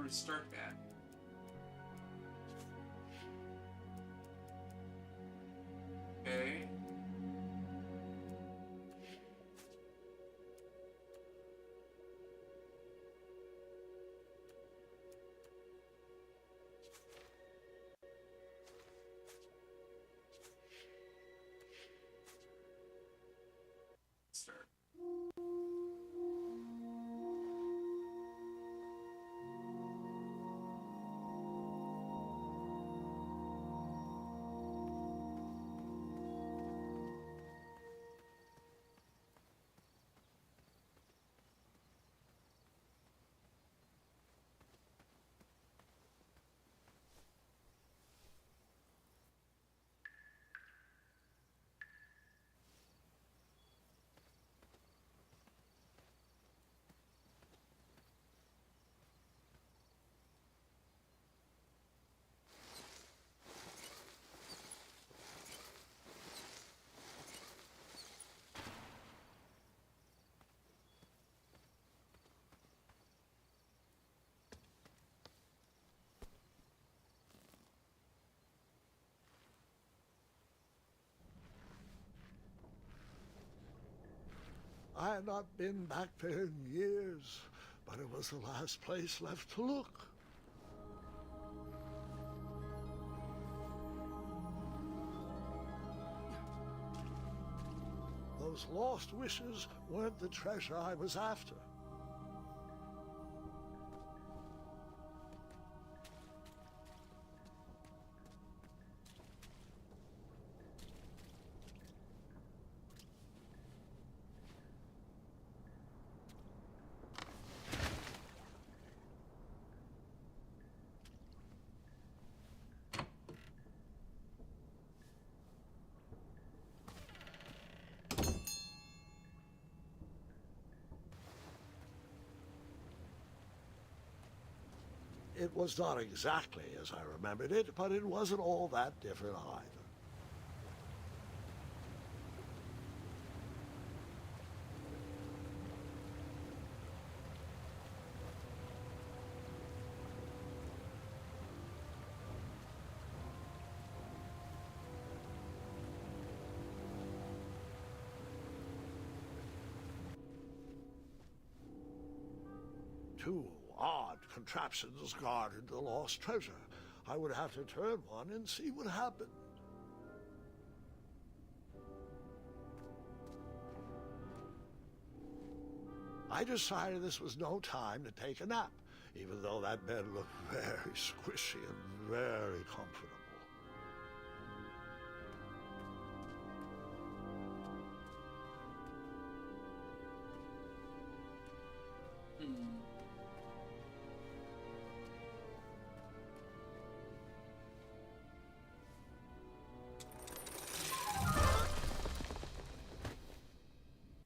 restart that. Okay. Start. I had not been back there in years, but it was the last place left to look. Those lost wishes weren't the treasure I was after. It was not exactly as I remembered it, but it wasn't all that different either. Two odd contraptions guarded the lost treasure. I would have to turn one and see what happened. I decided this was no time to take a nap, even though that bed looked very squishy and very comfortable.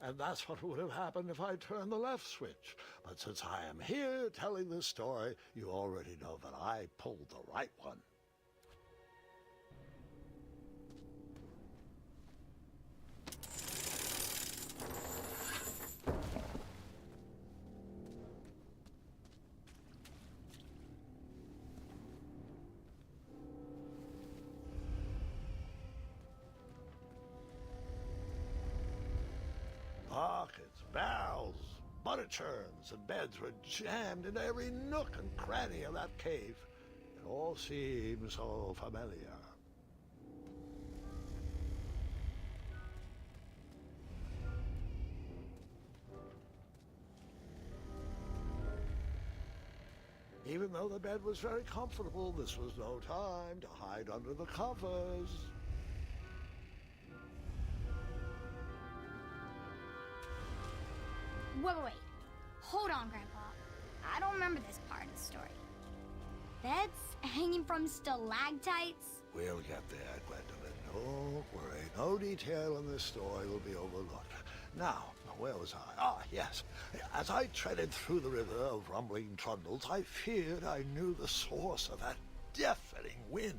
And that's what would have happened if I turned the left switch. But since I am here telling this story, you already know that I pulled the right one. Buckets, barrels, butter churns, and beds were jammed into every nook and cranny of that cave. It all seemed so familiar. Even though the bed was very comfortable, this was no time to hide under the covers. Wait. Hold on, Grandpa. I don't remember this part of the story. Beds hanging from stalactites? We'll get there, Gwendolyn. Don't worry. No detail in this story will be overlooked. Now, where was I? Ah, yes. As I treaded through the river of rumbling trundles, I feared I knew the source of that deafening wind.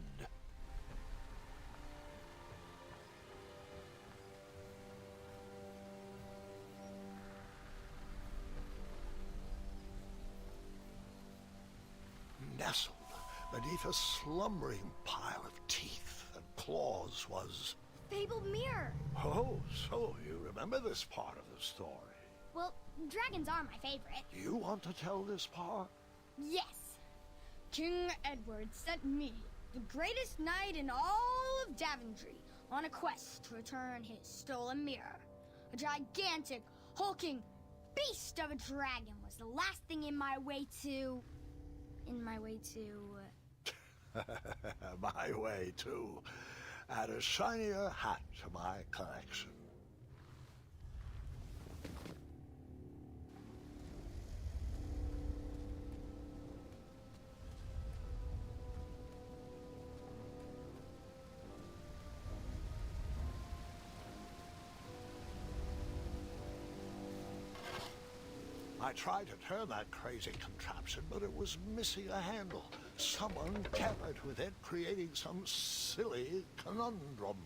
nestled beneath a slumbering pile of teeth and claws was... Fabled mirror. Oh, so you remember this part of the story. Well, dragons are my favorite. You want to tell this part? Yes. King Edward sent me, the greatest knight in all of Daventry, on a quest to return his stolen mirror. A gigantic, hulking beast of a dragon was the last thing in my way to... My way to add a shinier hat to my collection. I tried to turn that crazy contraption, but it was missing a handle. Someone tampered with it, creating some silly conundrum.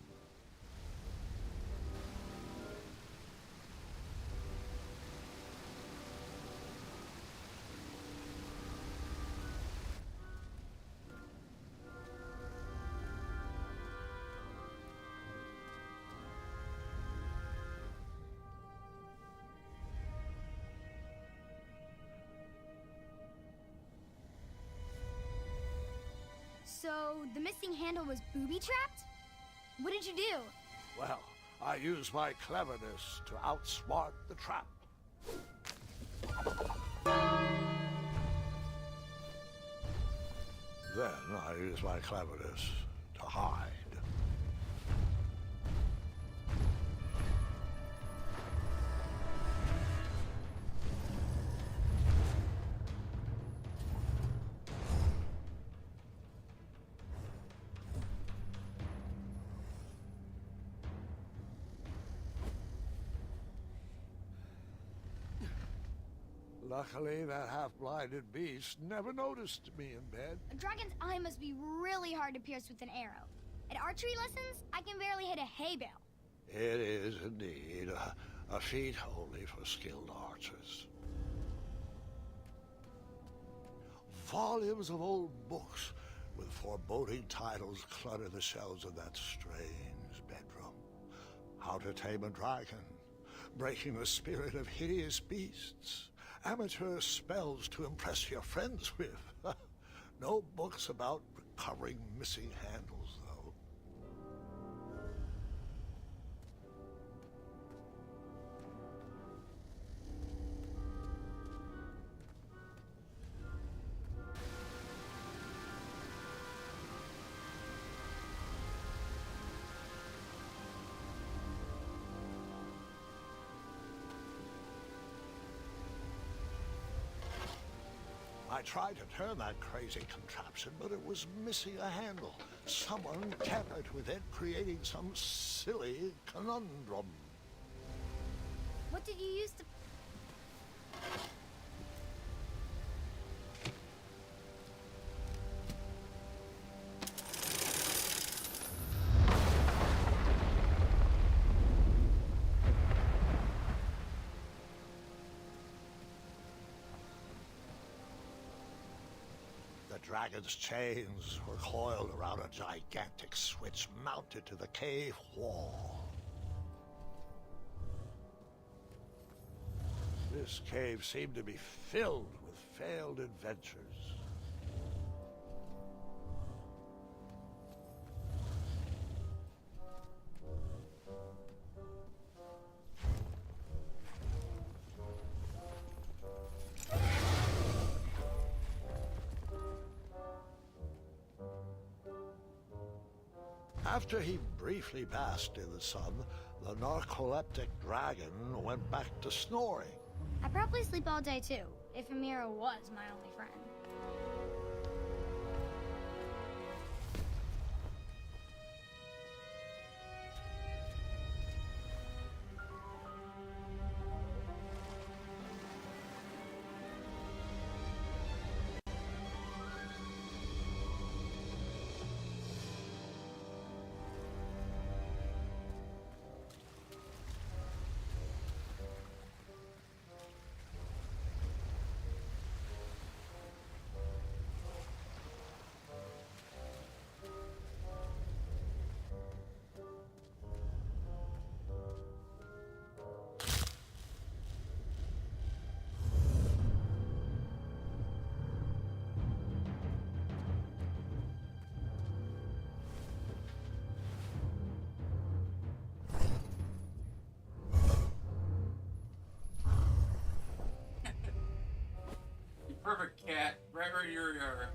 So, the missing handle was booby-trapped? What did you do? Well, I used my cleverness to outsmart the trap. Then I used my cleverness to hide. Luckily, that half-blinded beast never noticed me in bed. A dragon's eye must be really hard to pierce with an arrow. At archery lessons, I can barely hit a hay bale. It is indeed a feat only for skilled archers. Volumes of old books with foreboding titles clutter the shelves of that strange bedroom. How to Tame a Dragon, Breaking the Spirit of Hideous Beasts, amateur spells to impress your friends with. No books about recovering missing handles, though. I tried to turn that crazy contraption, but it was missing a handle. Someone tampered with it, creating some silly conundrum. What did you use to... The dragon's chains were coiled around a gigantic switch mounted to the cave wall. This cave seemed to be filled with failed adventures. After he briefly basked in the sun, the narcoleptic dragon went back to snoring. I probably sleep all day too, if Amira was my only friend. Perfect, cat. Right where you are.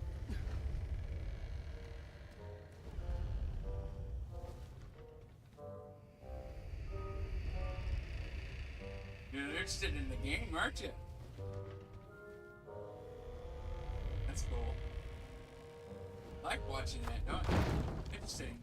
You're interested in the game, aren't you? That's cool. I like watching that, don't you? Interesting.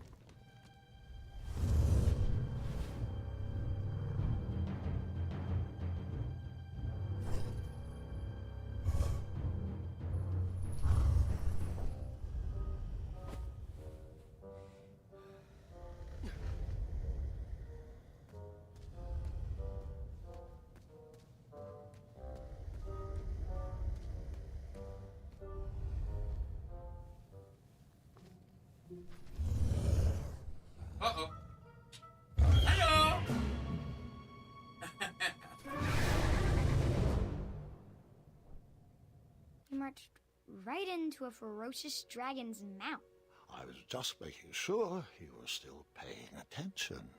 Uh-oh. Hello! You marched right into a ferocious dragon's mouth. I was just making sure you were still paying attention.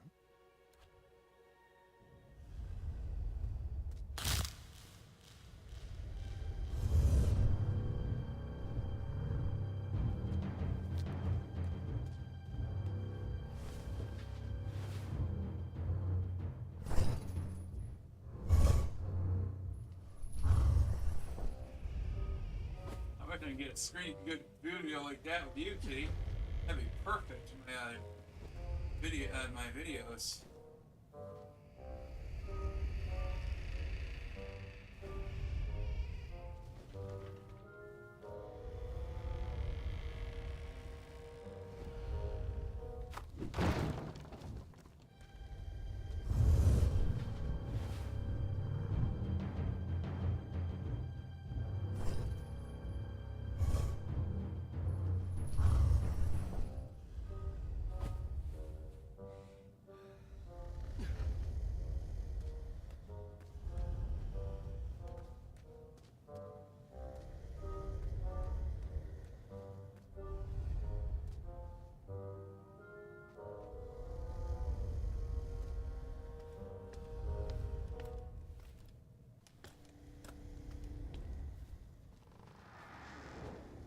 I'm not gonna get a screen good video like that with you, Kitty. That'd be perfect for my my videos.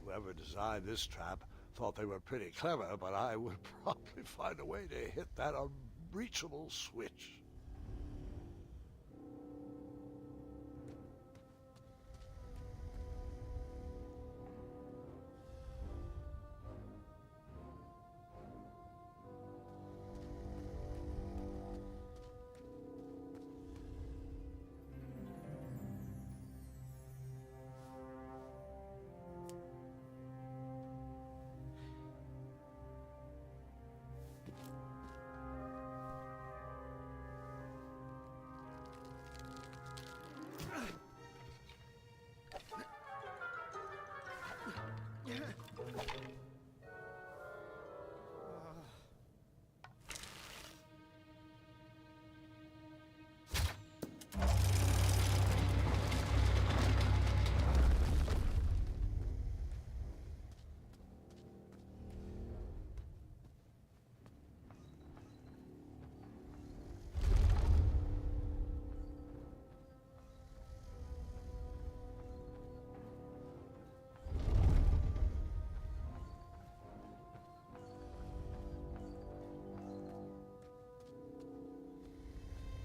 Whoever designed this trap thought they were pretty clever, but I would probably find a way to hit that unreachable switch.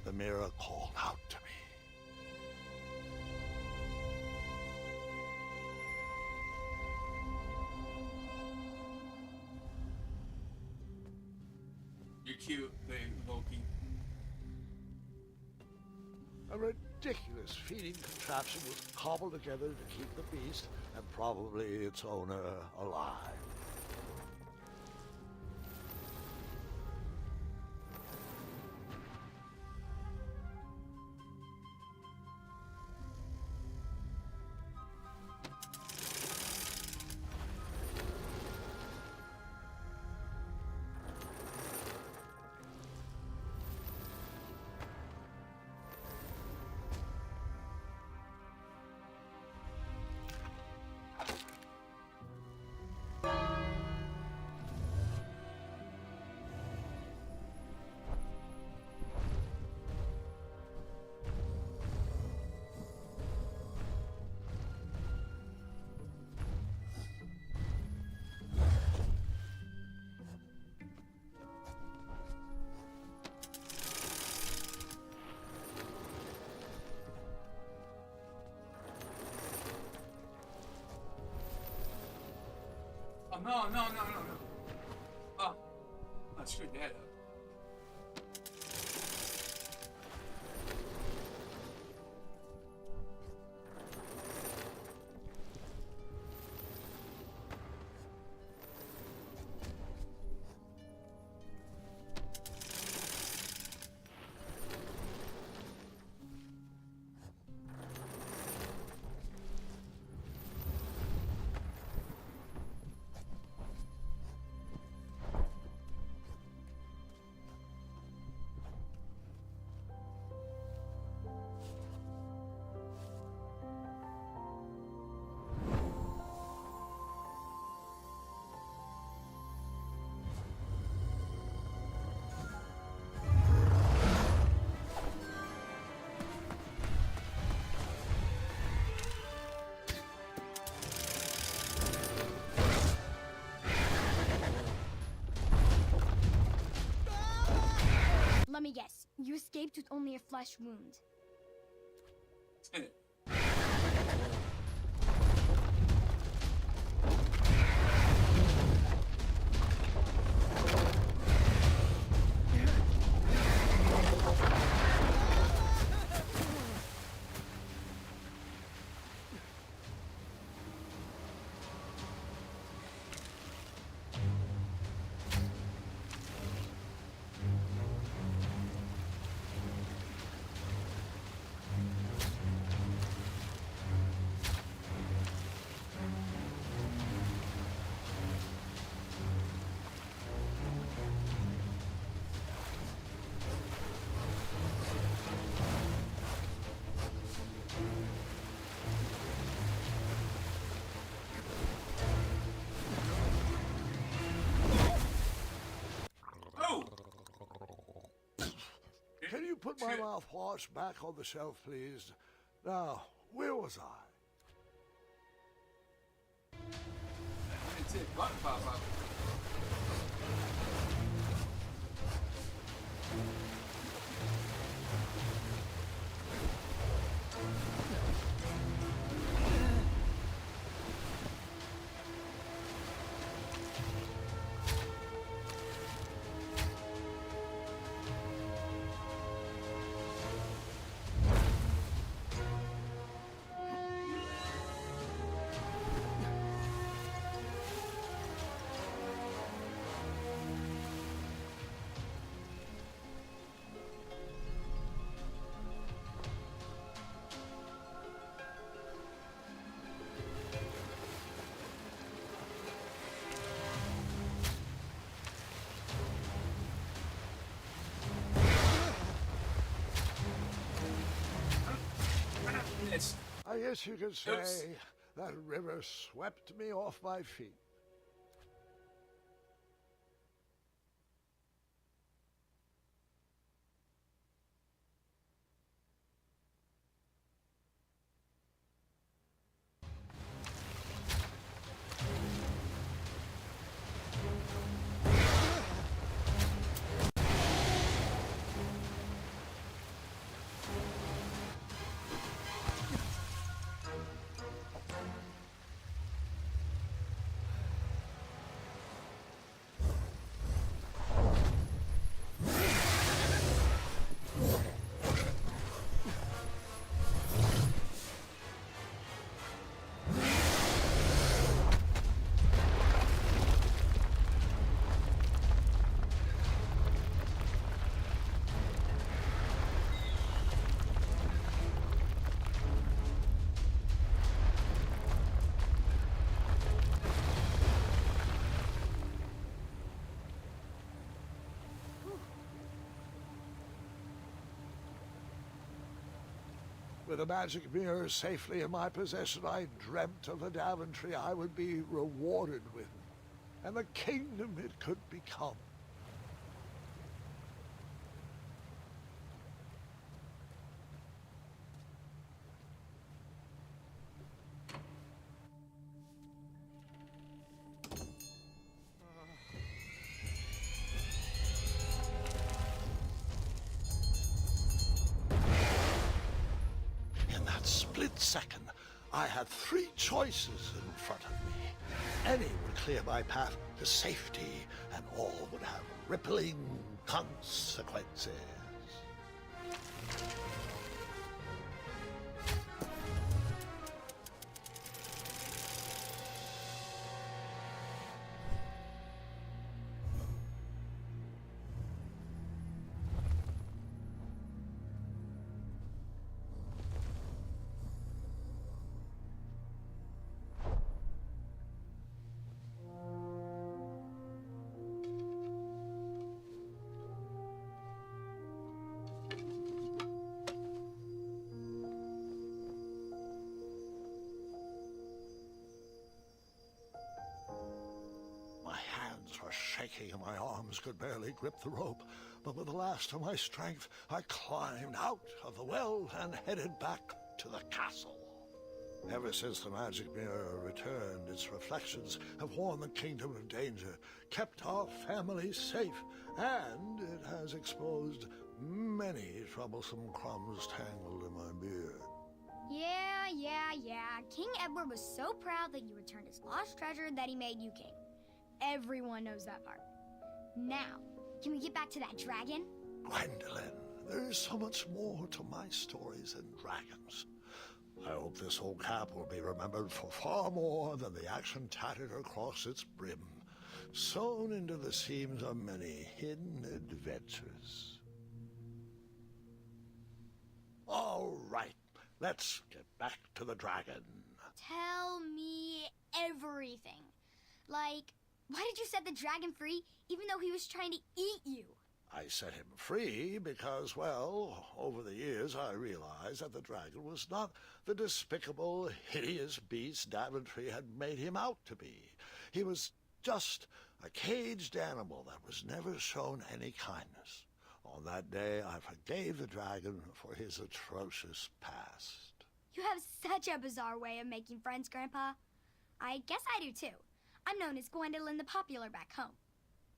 The mirror called out to me. You're cute, baby Loki. A ridiculous feeding contraption was cobbled together to keep the beast and probably its owner alive. no. Oh, I screwed that up. Let me guess. You escaped with only a flesh wound. Can you put my mouthwash back on the shelf, please? Now, where was I? It's it. Button pop up. I guess you could say that river swept me off my feet. With the magic mirror safely in my possession, I dreamt of the Daventry I would be rewarded with, and the kingdom it could become. Split second, I had three choices in front of me. Any would clear my path to safety, and all would have rippling consequences. Shaking and my arms could barely grip the rope, but with the last of my strength, I climbed out of the well and headed back to the castle. Ever since the magic mirror returned, its reflections have warned the kingdom of danger, kept our family safe, and it has exposed many troublesome crumbs tangled in my beard. Yeah. King Edward was so proud that you returned his lost treasure that he made you king. Everyone knows that part. Now, can we get back to that dragon? Gwendolyn, there's so much more to my stories than dragons. I hope this old cap will be remembered for far more than the action tattered across its brim, sewn into the seams of many hidden adventures. All right, let's get back to the dragon. Tell me everything. Like, why did you set the dragon free even though he was trying to eat you? I set him free because, well, over the years I realized that the dragon was not the despicable, hideous beast Daventry had made him out to be. He was just a caged animal that was never shown any kindness. On that day, I forgave the dragon for his atrocious past. You have such a bizarre way of making friends, Grandpa. I guess I do, too. I'm known as Gwendolyn the Popular back home,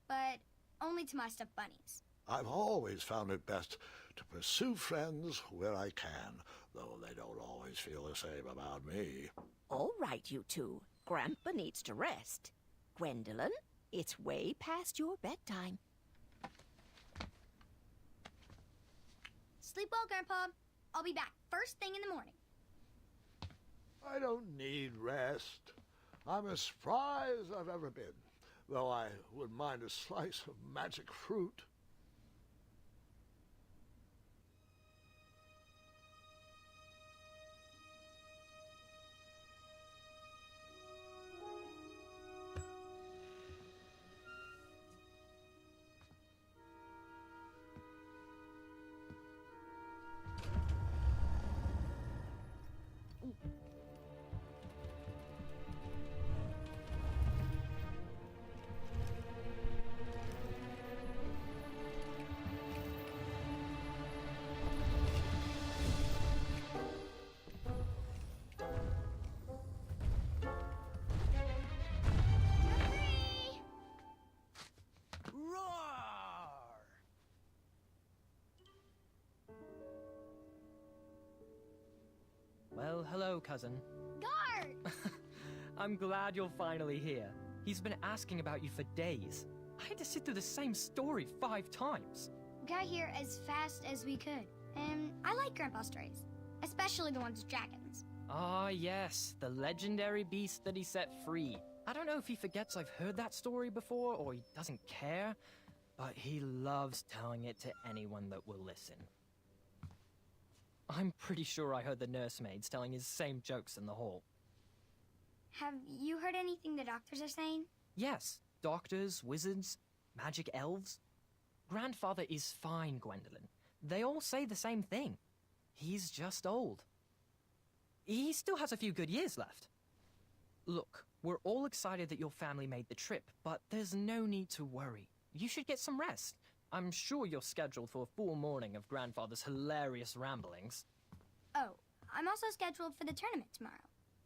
but only to my stuffed bunnies. I've always found it best to pursue friends where I can, though they don't always feel the same about me. All right, you two. Grandpa needs to rest. Gwendolyn, it's way past your bedtime. Sleep well, Grandpa. I'll be back first thing in the morning. I don't need rest. I'm as spry as I've ever been, though I wouldn't mind a slice of magic fruit. Well, hello, cousin. Guard! I'm glad you're finally here. He's been asking about you for days. I had to sit through the same story 5 times. We got here as fast as we could, and I like Grandpa's stories, especially the ones with dragons. Ah, yes, the legendary beast that he set free. I don't know if he forgets I've heard that story before, or he doesn't care, but he loves telling it to anyone that will listen. I'm pretty sure I heard the nursemaids telling his same jokes in the hall. Have you heard anything the doctors are saying? Yes, doctors, wizards, magic elves. Grandfather is fine, Gwendolyn. They all say the same thing. He's just old. He still has a few good years left. Look, we're all excited that your family made the trip, but there's no need to worry. You should get some rest. I'm sure you're scheduled for a full morning of Grandfather's hilarious ramblings. Oh, I'm also scheduled for the tournament tomorrow.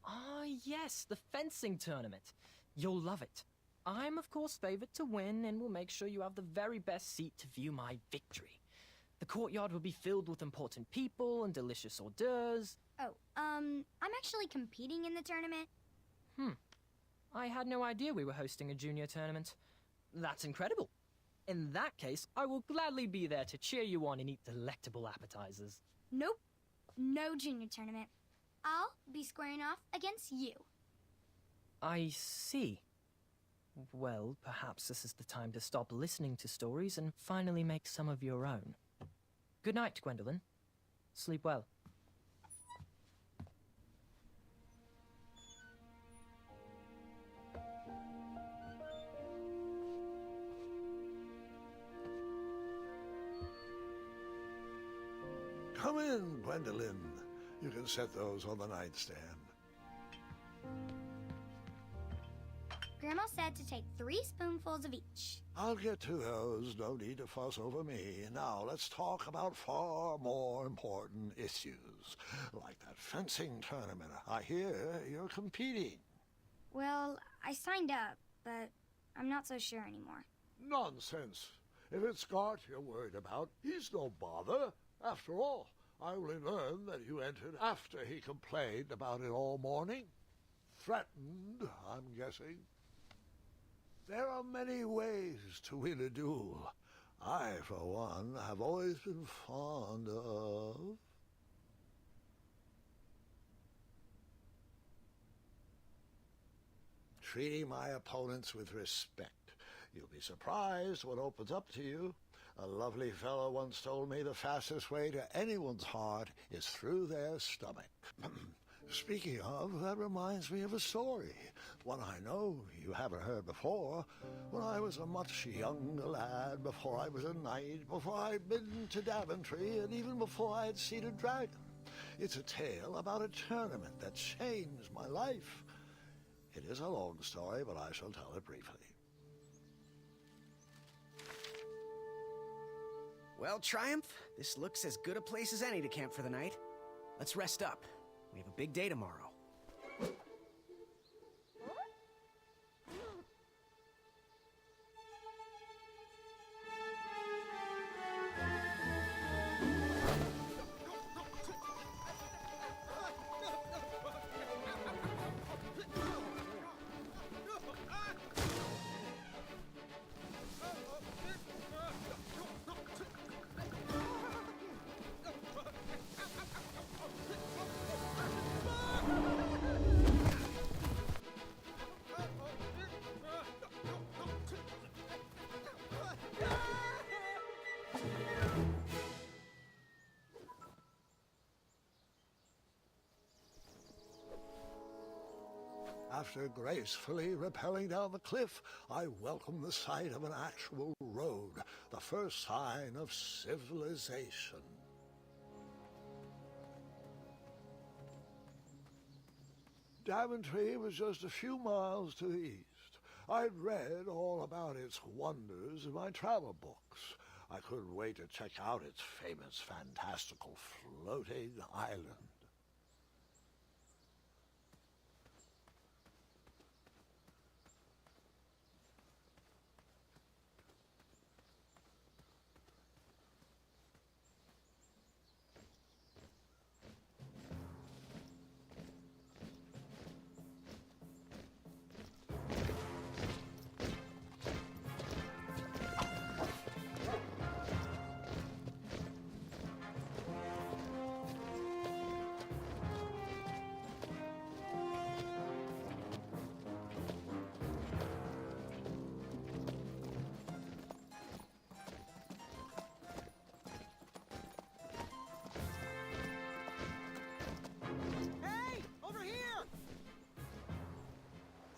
Ah, yes, the fencing tournament. You'll love it. I'm, of course, favored to win, and will make sure you have the very best seat to view my victory. The courtyard will be filled with important people and delicious hors d'oeuvres. Oh, I'm actually competing in the tournament. I had no idea we were hosting a junior tournament. That's incredible. In that case, I will gladly be there to cheer you on and eat delectable appetizers. Nope. No junior tournament. I'll be squaring off against you. I see. Well, perhaps this is the time to stop listening to stories and finally make some of your own. Good night, Gwendolyn. Sleep well. Come in, Gwendolyn. You can set those on the nightstand. Grandma said to take 3 spoonfuls of each. I'll get to those. No need to fuss over me. Now, let's talk about far more important issues. Like that fencing tournament. I hear you're competing. Well, I signed up, but I'm not so sure anymore. Nonsense. If it's Scott you're worried about, he's no bother. After all, I only learned that you entered after he complained about it all morning. Threatened, I'm guessing. There are many ways to win a duel. I, for one, have always been fond of... treating my opponents with respect. You'll be surprised what opens up to you. A lovely fellow once told me the fastest way to anyone's heart is through their stomach. Speaking of, that reminds me of a story. One I know you haven't heard before. When I was a much younger lad, before I was a knight, before I'd been to Daventry, and even before I had seen a dragon. It's a tale about a tournament that changed my life. It is a long story, but I shall tell it briefly. Well, Triumph, this looks as good a place as any to camp for the night. Let's rest up. We have a big day tomorrow. After gracefully rappelling down the cliff, I welcomed the sight of an actual road, the first sign of civilization. Daventry was just a few miles to the east. I'd read all about its wonders in my travel books. I couldn't wait to check out its famous, fantastical floating island.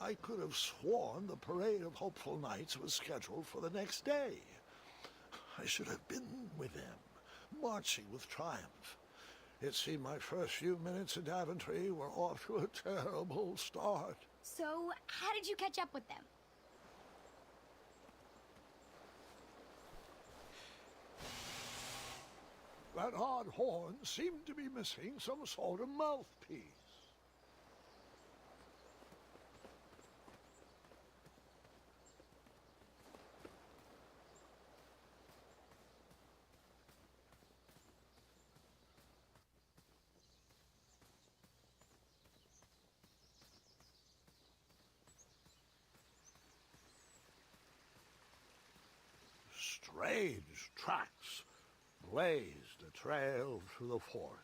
I could have sworn the parade of hopeful knights was scheduled for the next day. I should have been with them, marching with triumph. It seemed my first few minutes at Daventry were off to a terrible start. So, how did you catch up with them? That odd horn seemed to be missing some sort of mouthpiece. strange tracks blazed a trail through the forest.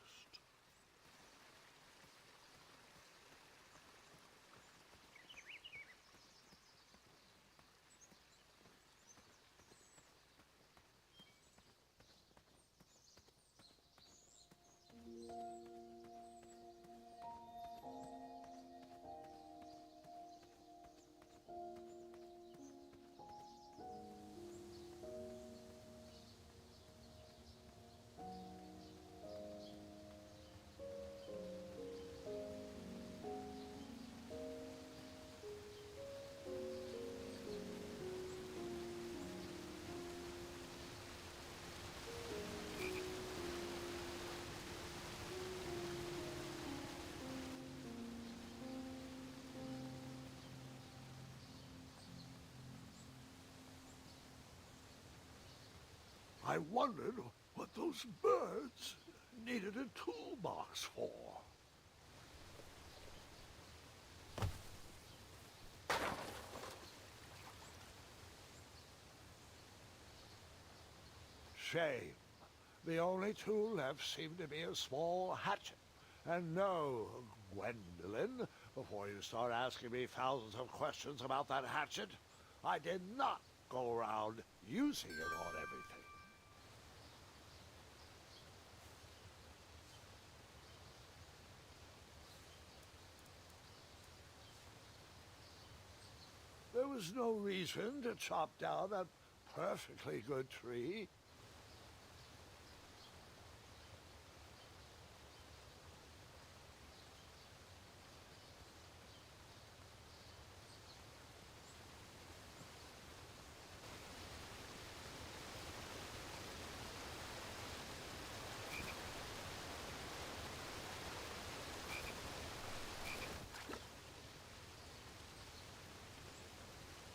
I wondered what those birds needed a toolbox for. Shame. The only tool left seemed to be a small hatchet. And no, Gwendolyn, before you start asking me thousands of questions about that hatchet, I did not go around using it on everything. There was no reason to chop down that perfectly good tree.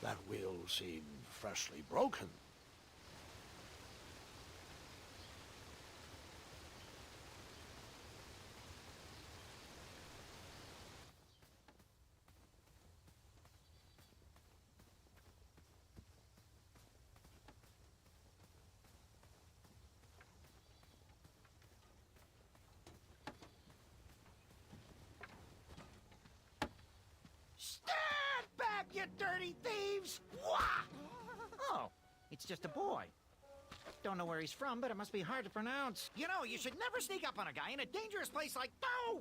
That wheel seemed freshly broken. Stand back, you dirty thieves! Wah! Oh, it's just a boy. Don't know where he's from, but it must be hard to pronounce. You know, you should never sneak up on a guy in a dangerous place like... No!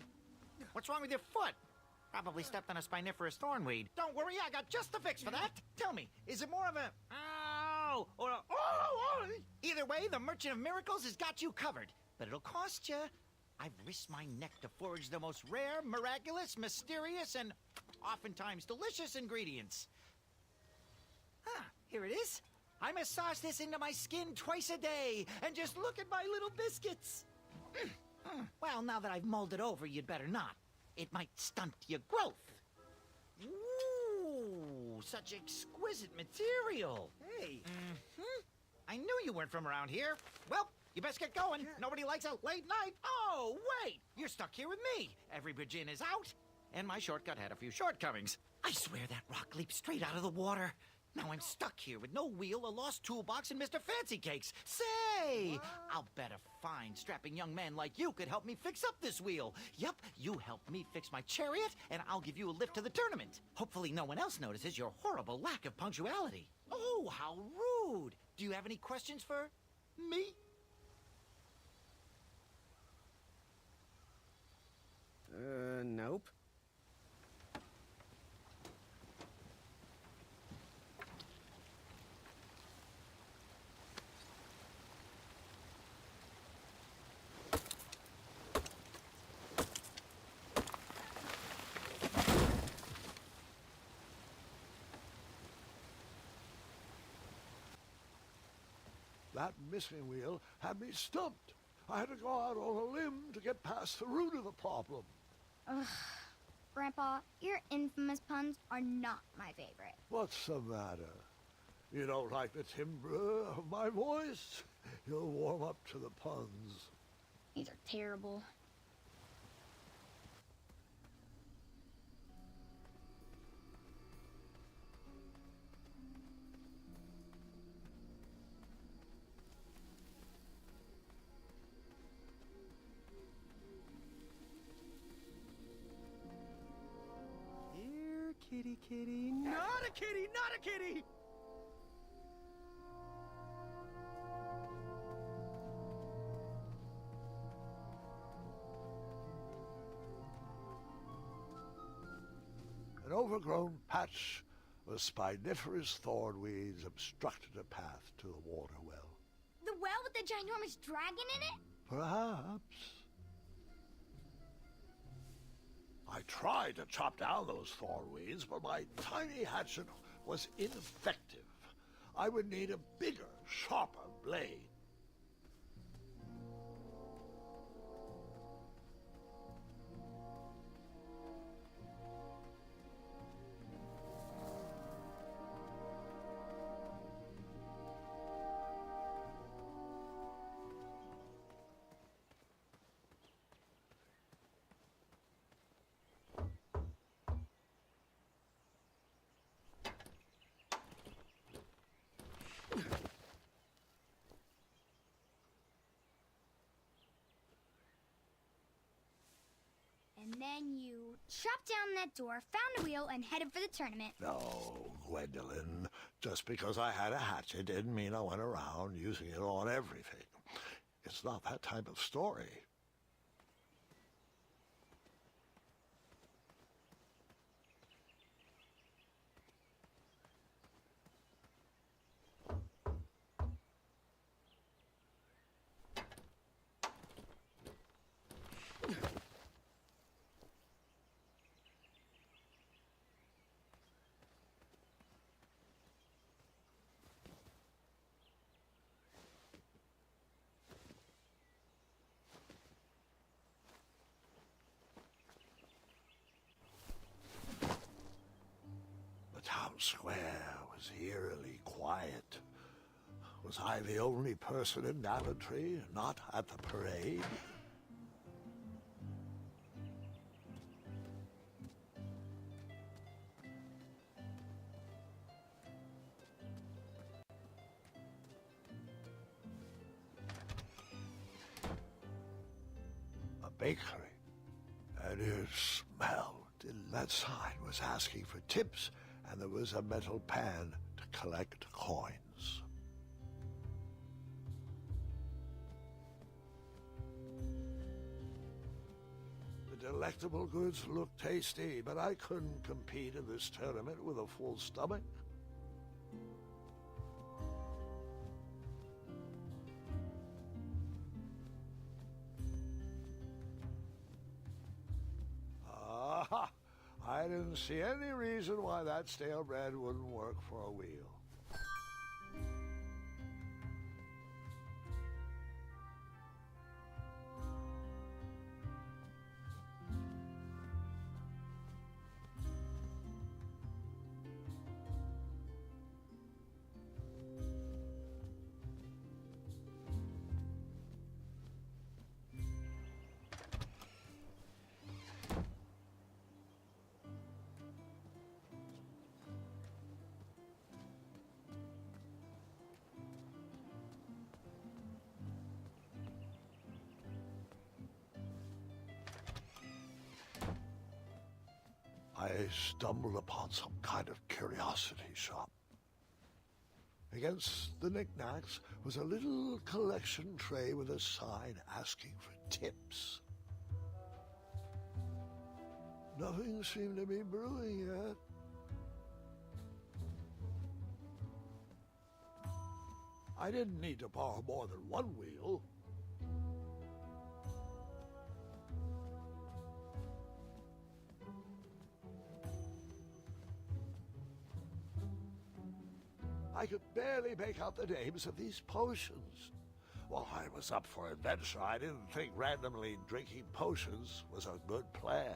What's wrong with your foot? Probably stepped on a spiniferous thornweed. Don't worry, I got just the fix for that. Tell me, is it more of a... Ow! Or a... Oh! Either way, the Merchant of Miracles has got you covered. But it'll cost you. I've risked my neck to forage the most rare, miraculous, mysterious, and oftentimes delicious ingredients. Ah, here it is. I massage this into my skin twice a day, and just look at my little biscuits. Well, now that I've mulled it over, you'd better not. It might stunt your growth. Ooh, such exquisite material. Hey. I knew you weren't from around here. Well, you best get going. Nobody likes a late night. Oh, wait. You're stuck here with me. Every bridge in is out, and my shortcut had a few shortcomings. I swear that rock leaped straight out of the water. Now I'm stuck here with no wheel, a lost toolbox, and Mr. Fancy Cakes. Say, I'll bet a fine, strapping young man like you could help me fix up this wheel. Yup, you help me fix my chariot, and I'll give you a lift to the tournament. Hopefully no one else notices your horrible lack of punctuality. Oh, how rude. Do you have any questions for me? Nope. That missing wheel had me stumped. I had to go out on a limb to get past the root of the problem. Ugh. Grandpa, your infamous puns are not my favorite. What's the matter? You don't like the timbre of my voice? You'll warm up to the puns. These are terrible. kitty, kitty. Not a kitty, not a kitty! An overgrown patch of spiniferous thornweeds obstructed a path to the water well. The well with the ginormous dragon in it? Perhaps. I tried to chop down those thornweeds, but my tiny hatchet was ineffective. I would need a bigger, sharper blade. And then you chopped down that door, found a wheel, and headed for the tournament. No, Gwendolyn. Just because I had a hatchet didn't mean I went around using it on everything. It's not that type of story. Town square was eerily quiet. Was I the only person in Daventry not at the parade? A bakery, and it smelled. That sign was asking for tips, and there was a metal pan to collect coins. The delectable goods looked tasty, but I couldn't compete in this tournament with a full stomach. I didn't see any reason why that stale bread wouldn't work for a wheel. I stumbled upon some kind of curiosity shop. Against the knickknacks was a little collection tray with a sign asking for tips. Nothing seemed to be brewing yet. I didn't need to borrow more than one wheel. I could barely make out the names of these potions. While I was up for adventure, I didn't think randomly drinking potions was a good plan.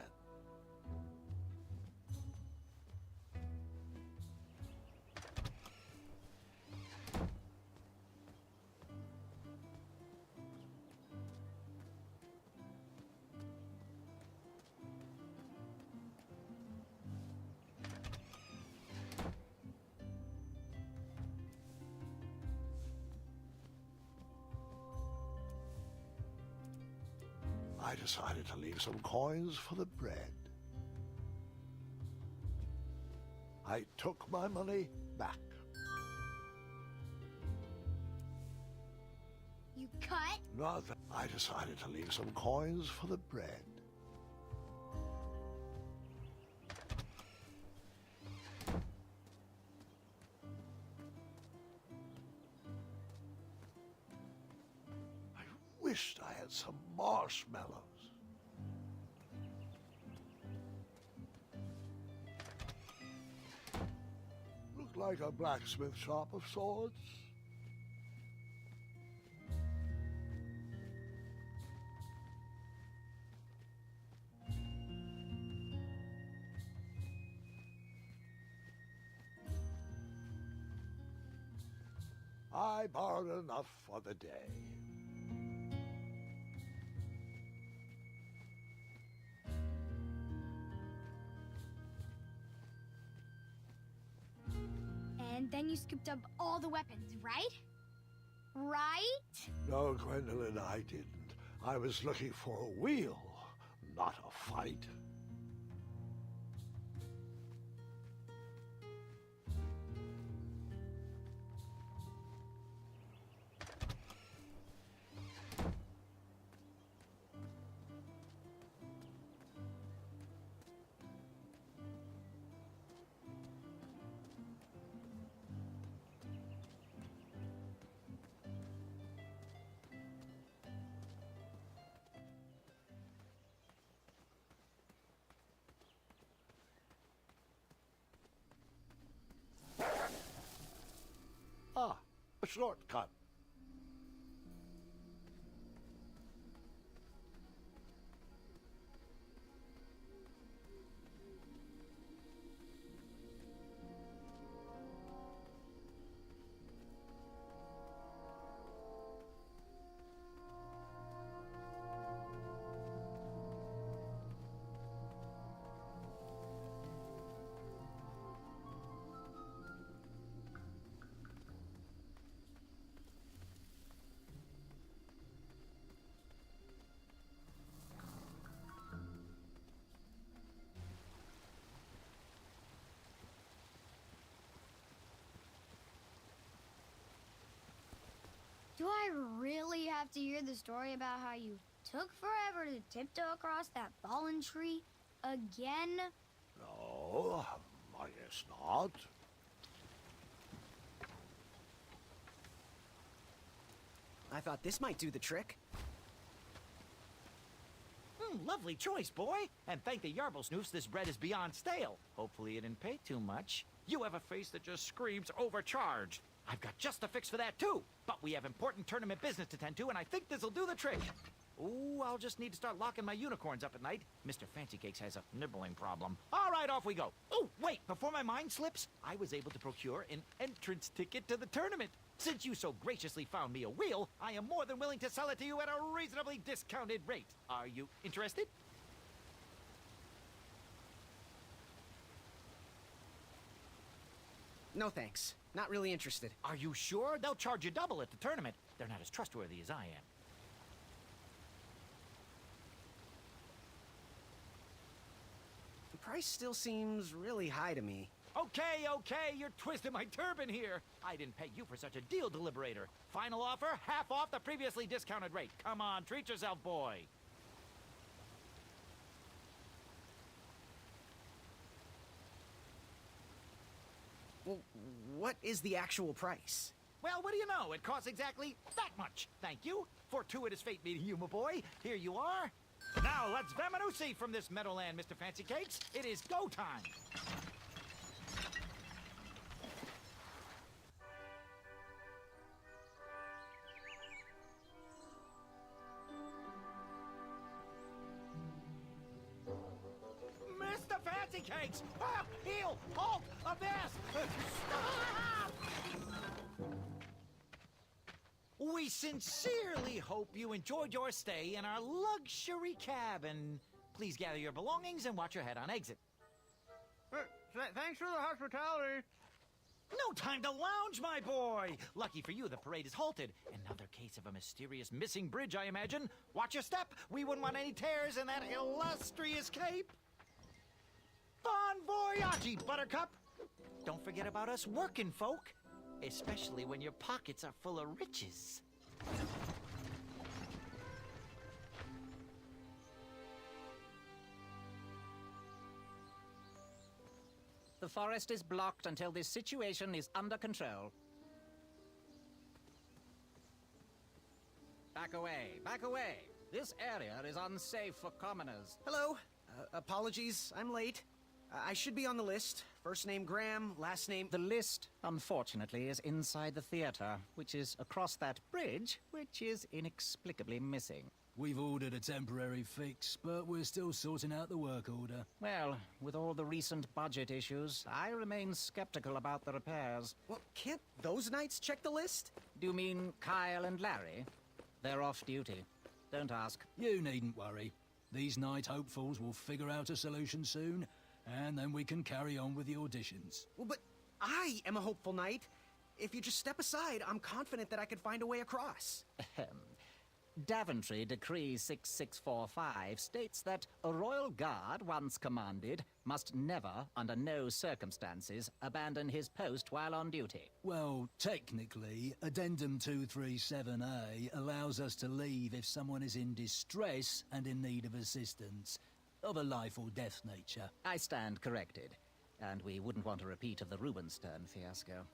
I decided to leave some coins for the bread. I took my money back. You cut? Not that I decided to leave some coins for the bread. I wished I had some marshmallows. Looked like a blacksmith shop of sorts. I borrowed enough for the day. And then you scooped up all the weapons, right? Right? No, Gwendolyn, I didn't. I was looking for a wheel, not a fight. Ah, a shortcut. Do I really have to hear the story about how you took forever to tiptoe across that fallen tree again? No, I guess not. I thought this might do the trick. Lovely choice, boy. And thank the Yarblesnoofs, this bread is beyond stale. Hopefully you didn't pay too much. You have a face that just screams overcharged. I've got just a fix for that, too. But we have important tournament business to tend to, and I think this'll do the trick. Ooh, I'll just need to start locking my unicorns up at night. Mr. Fancy Cakes has a nibbling problem. All right, off we go. Oh, wait, before my mind slips, I was able to procure an entrance ticket to the tournament. Since you so graciously found me a wheel, I am more than willing to sell it to you at a reasonably discounted rate. Are you interested? No thanks. Not really interested. Are you sure? They'll charge you double at the tournament. They're not as trustworthy as I am. The price still seems really high to me. Okay, you're twisting my turban here. I didn't pay you for such a deal, Deliberator. Final offer, half off the previously discounted rate. Come on, treat yourself, boy. Well, what is the actual price? Well, what do you know? It costs exactly that much. Thank you. Fortuitous fate meeting you, my boy. Here you are. Now, let's Vamanusi from this meadowland, Mr. Fancy Cakes. It is go time. Mr. Fancy Cakes! Ah, heel! Halt! Avast! Stop! We sincerely hope you enjoyed your stay in our luxury cabin. Please gather your belongings and watch your head on exit. Thanks for the hospitality. No time to lounge, my boy! Lucky for you, the parade is halted. Another case of a mysterious missing bridge, I imagine. Watch your step. We wouldn't want any tears in that illustrious cape. Bon voyage, Buttercup! Don't forget about us working folk. Especially when your pockets are full of riches. The forest is blocked until this situation is under control. Back away, back away. This area is unsafe for commoners. Hello. Apologies, I'm late. I should be on the list. First name Graham, last name... The list, unfortunately, is inside the theater, which is across that bridge, which is inexplicably missing. We've ordered a temporary fix, but we're still sorting out the work order. Well, with all the recent budget issues, I remain skeptical about the repairs. Well, can't those knights check the list? Do you mean Kyle and Larry? They're off duty. Don't ask. You needn't worry. These night hopefuls will figure out a solution soon, and then we can carry on with the auditions. Well, but I am a hopeful knight. If you just step aside, I'm confident that I could find a way across. Daventry Decree 6645 states that a royal guard once commanded must never, under no circumstances, abandon his post while on duty. Well, technically, Addendum 237A allows us to leave if someone is in distress and in need of assistance, of a life or death nature. I stand corrected, and we wouldn't want a repeat of the Rubenstern fiasco.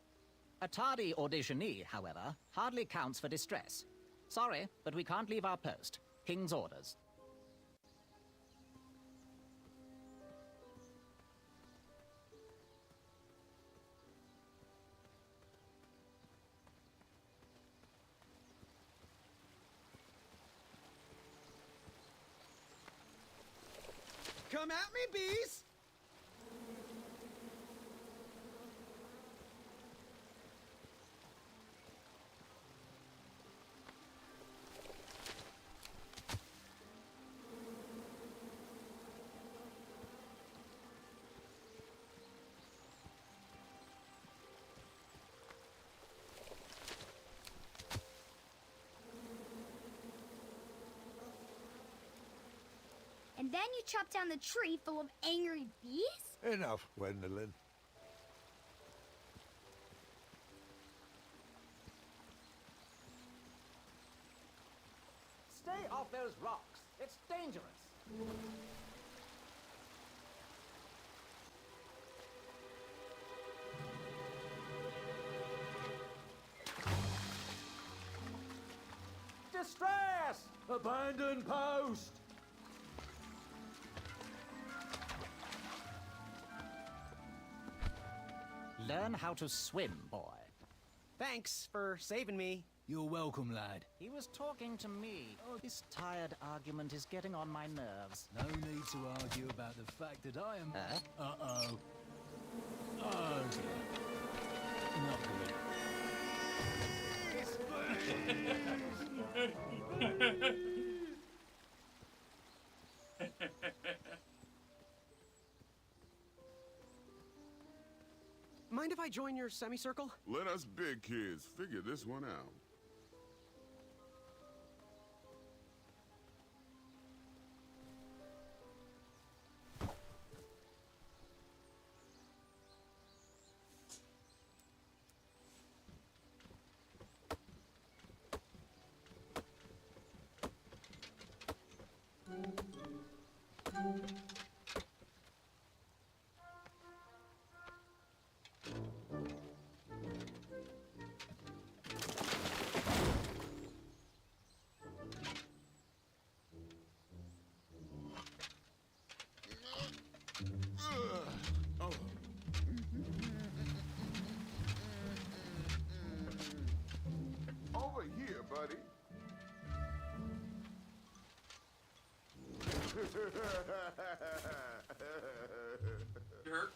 A tardy auditionee, however, hardly counts for distress. Sorry, but we can't leave our post. King's orders. Come at me, bees! And then you chop down the tree full of angry bees? Enough, Gwendolyn. Stay off those rocks. It's dangerous. Distress! Abandon post! Learn how to swim, boy. Thanks for saving me. You're welcome, lad. He was talking to me. Oh, this tired argument is getting on my nerves. No need to argue about the fact that I am... Huh? Uh-oh. Oh, dear. Not good. Mind if I join your semicircle? Let us big kids figure this one out. Over here, buddy. Jerk.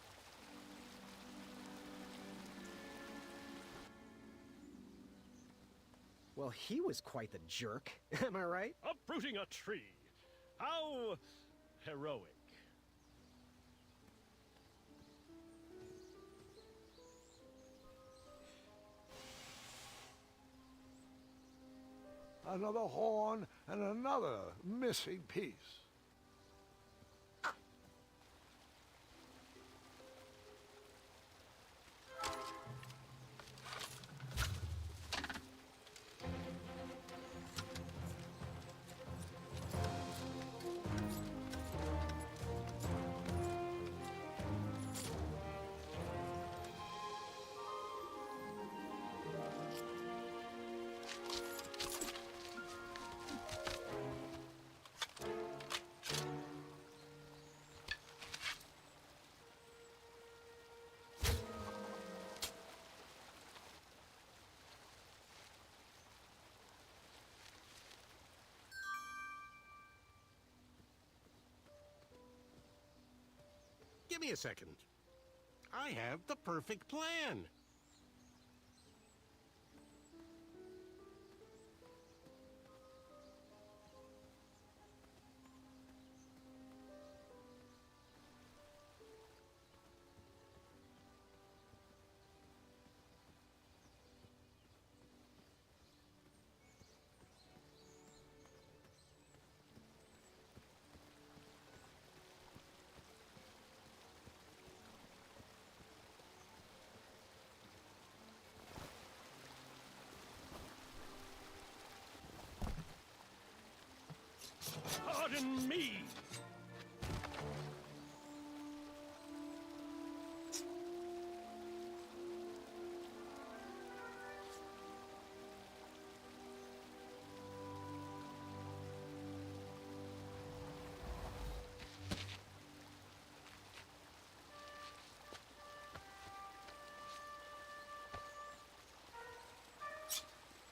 Well, he was quite the jerk. Am I right? Uprooting a tree. How heroic. Another horn and another missing piece. Give me a second. I have the perfect plan. Pardon me!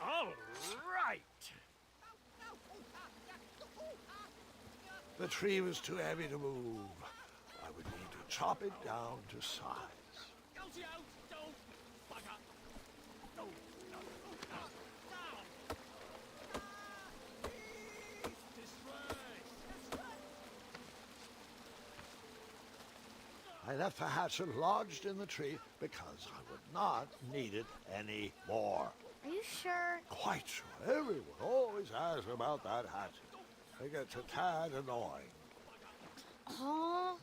All right! The tree was too heavy to move. I would need to chop it down to size. I left the hatchet lodged in the tree because I would not need it any more. Are you sure? Quite sure. Everyone always asks about that hatchet. It gets a tad annoying. Huh?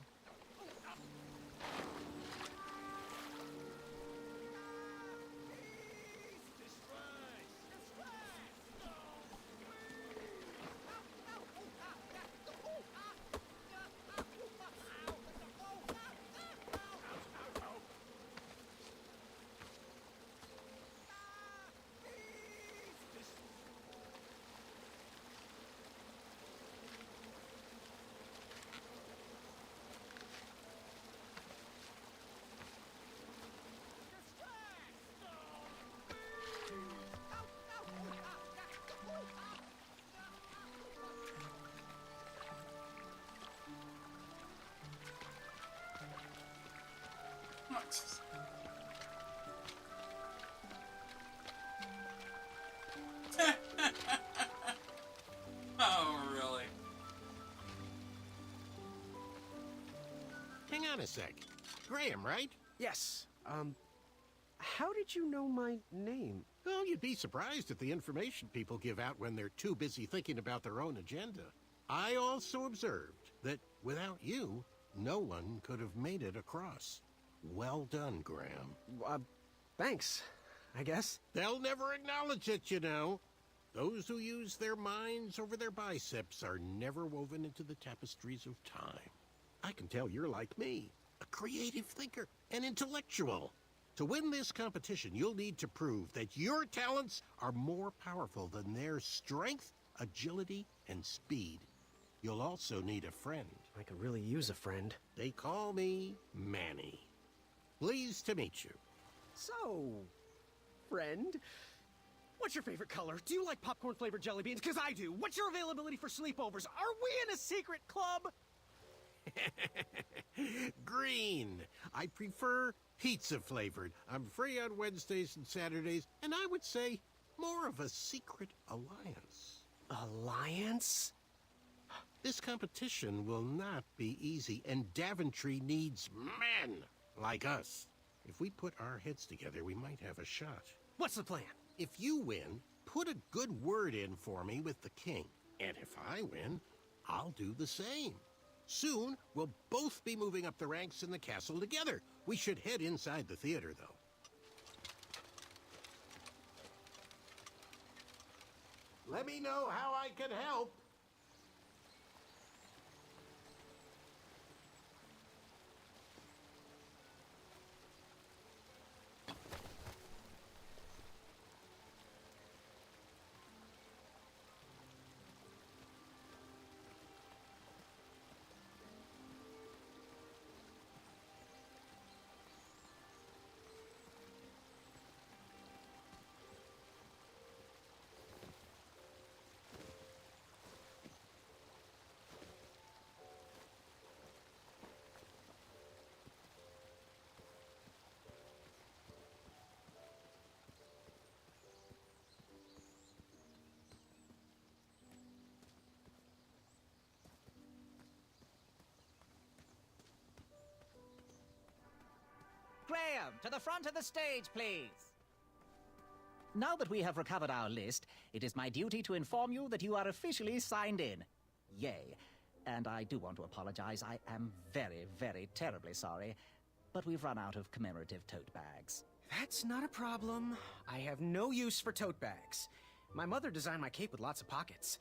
Oh, really? Hang on a sec. Graham, right? Yes. How did you know my name? Well, you'd be surprised at the information people give out when they're too busy thinking about their own agenda. I also observed that without you, no one could have made it across. Well done, Graham. Thanks, I guess. They'll never acknowledge it, you know. Those who use their minds over their biceps are never woven into the tapestries of time. I can tell you're like me, a creative thinker, an intellectual. To win this competition, you'll need to prove that your talents are more powerful than their strength, agility, and speed. You'll also need a friend. I could really use a friend. They call me Manny. Pleased to meet you. So, friend, what's your favorite color? Do you like popcorn-flavored jelly beans? Because I do. What's your availability for sleepovers? Are we in a secret club? Green. I prefer pizza-flavored. I'm free on Wednesdays and Saturdays, and I would say more of a secret alliance. Alliance? This competition will not be easy, and Daventry needs men like us. If we put our heads together, we might have a shot. What's the plan? If you win, put a good word in for me with the king. And if I win, I'll do the same. Soon, we'll both be moving up the ranks in the castle together. We should head inside the theater, though. Let me know how I can help. to the front of the stage, please. Now that we have recovered our list, it is my duty to inform you that you are officially signed in. Yay. And I do want to apologize. I am very, very terribly sorry, but we've run out of commemorative tote bags. That's not a problem. I have no use for tote bags. My mother designed my cape with lots of pockets.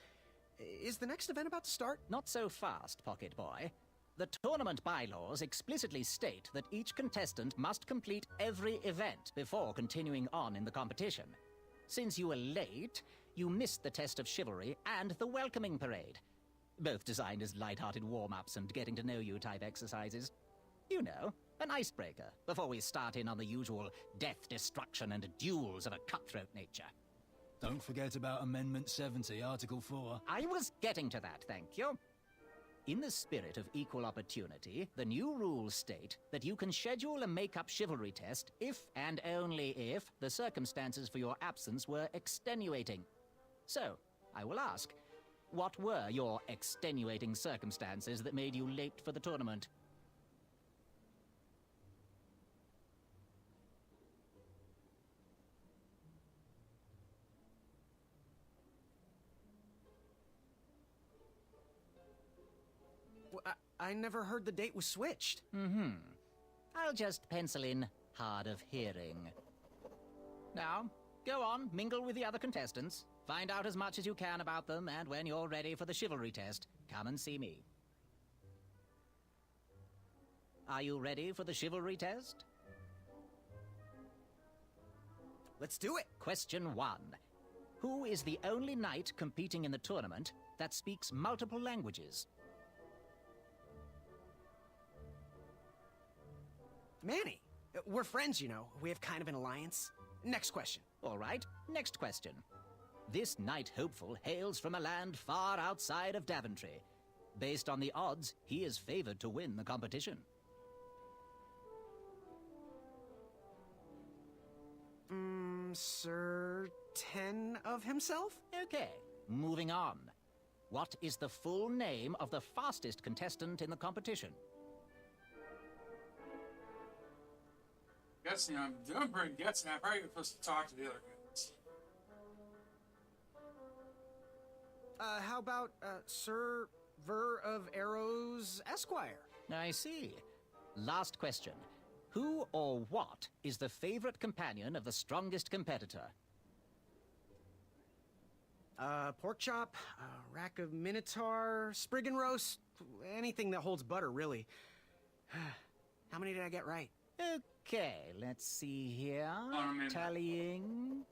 Is the next event about to start? Not so fast, Pocket Boy. The tournament bylaws explicitly state that each contestant must complete every event before continuing on in the competition. Since you were late, you missed the test of chivalry and the welcoming parade. Both designed as light-hearted warm-ups and getting-to-know-you type exercises. You know, an icebreaker before we start in on the usual death, destruction, and duels of a cutthroat nature. Don't forget about Amendment 70, Article 4. I was getting to that, thank you. In the spirit of equal opportunity, the new rules state that you can schedule a make-up chivalry test if and only if the circumstances for your absence were extenuating. So, I will ask, what were your extenuating circumstances that made you late for the tournament? I never heard the date was switched. I'll just pencil in hard of hearing. Now, go on, mingle with the other contestants. Find out as much as you can about them, and when you're ready for the chivalry test, come and see me. Are you ready for the chivalry test? Let's do it. Question 1. Who is the only knight competing in the tournament that speaks multiple languages? Manny. We're friends, you know. We have kind of an alliance. Next question. All right, next question. This knight hopeful hails from a land far outside of Daventry. Based on the odds, he is favored to win the competition. Sir 10 of himself? Okay, moving on. What is the full name of the fastest contestant in the competition? Guessing I'm doing pretty guessing. I'm probably supposed to talk to the other guys. How about, Sir Ver of Arrows Esquire? I see. Last question. Who or what is the favorite companion of the strongest competitor? Pork chop, rack of minotaur, sprig and roast, anything that holds butter, really. How many did I get right? Okay, let's see here. Tallying.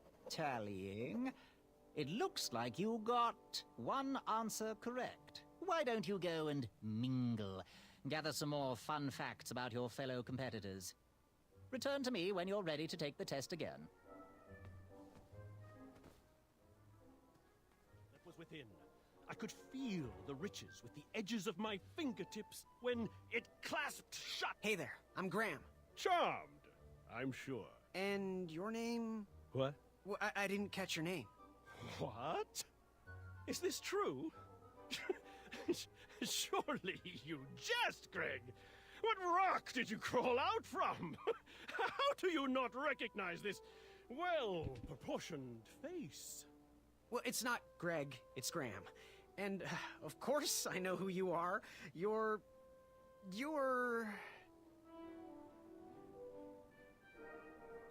It looks like you got one answer correct. Why don't you go and mingle? Gather some more fun facts about your fellow competitors. Return to me when you're ready to take the test again. That was within. I could feel the riches with the edges of my fingertips when it clasped shut. Hey there, I'm Graham. Charmed, I'm sure. And your name? What? Well, I didn't catch your name. What? Is this true? Surely you jest, Greg. What rock did you crawl out from? How do you not recognize this well-proportioned face? Well, it's not Greg, it's Graham. And, of course, I know who you are. You're...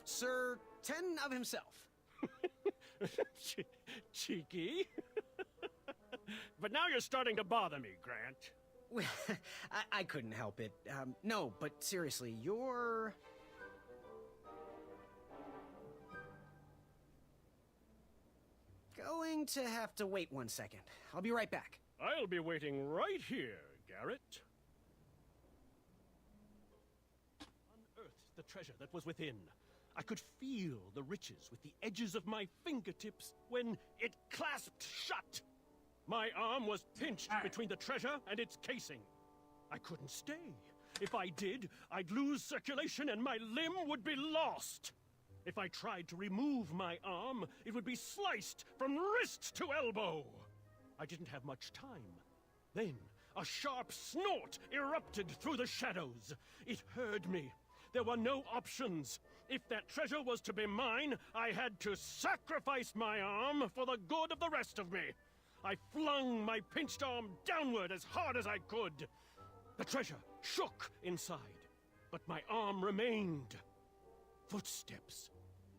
Sir 10 of himself. Cheeky. But now you're starting to bother me, Grant. Well, I couldn't help it. No, but seriously, you're... going to have to wait 1 second. I'll be right back. I'll be waiting right here, Garrett. Unearthed the treasure that was within. I could feel the riches with the edges of my fingertips when it clasped shut. My arm was pinched between the treasure and its casing. I couldn't stay. If I did, I'd lose circulation and my limb would be lost. If I tried to remove my arm, it would be sliced from wrist to elbow. I didn't have much time. Then, a sharp snort erupted through the shadows. It heard me. There were no options. If that treasure was to be mine, I had to sacrifice my arm for the good of the rest of me. I flung my pinched arm downward as hard as I could. The treasure shook inside, but my arm remained. Footsteps.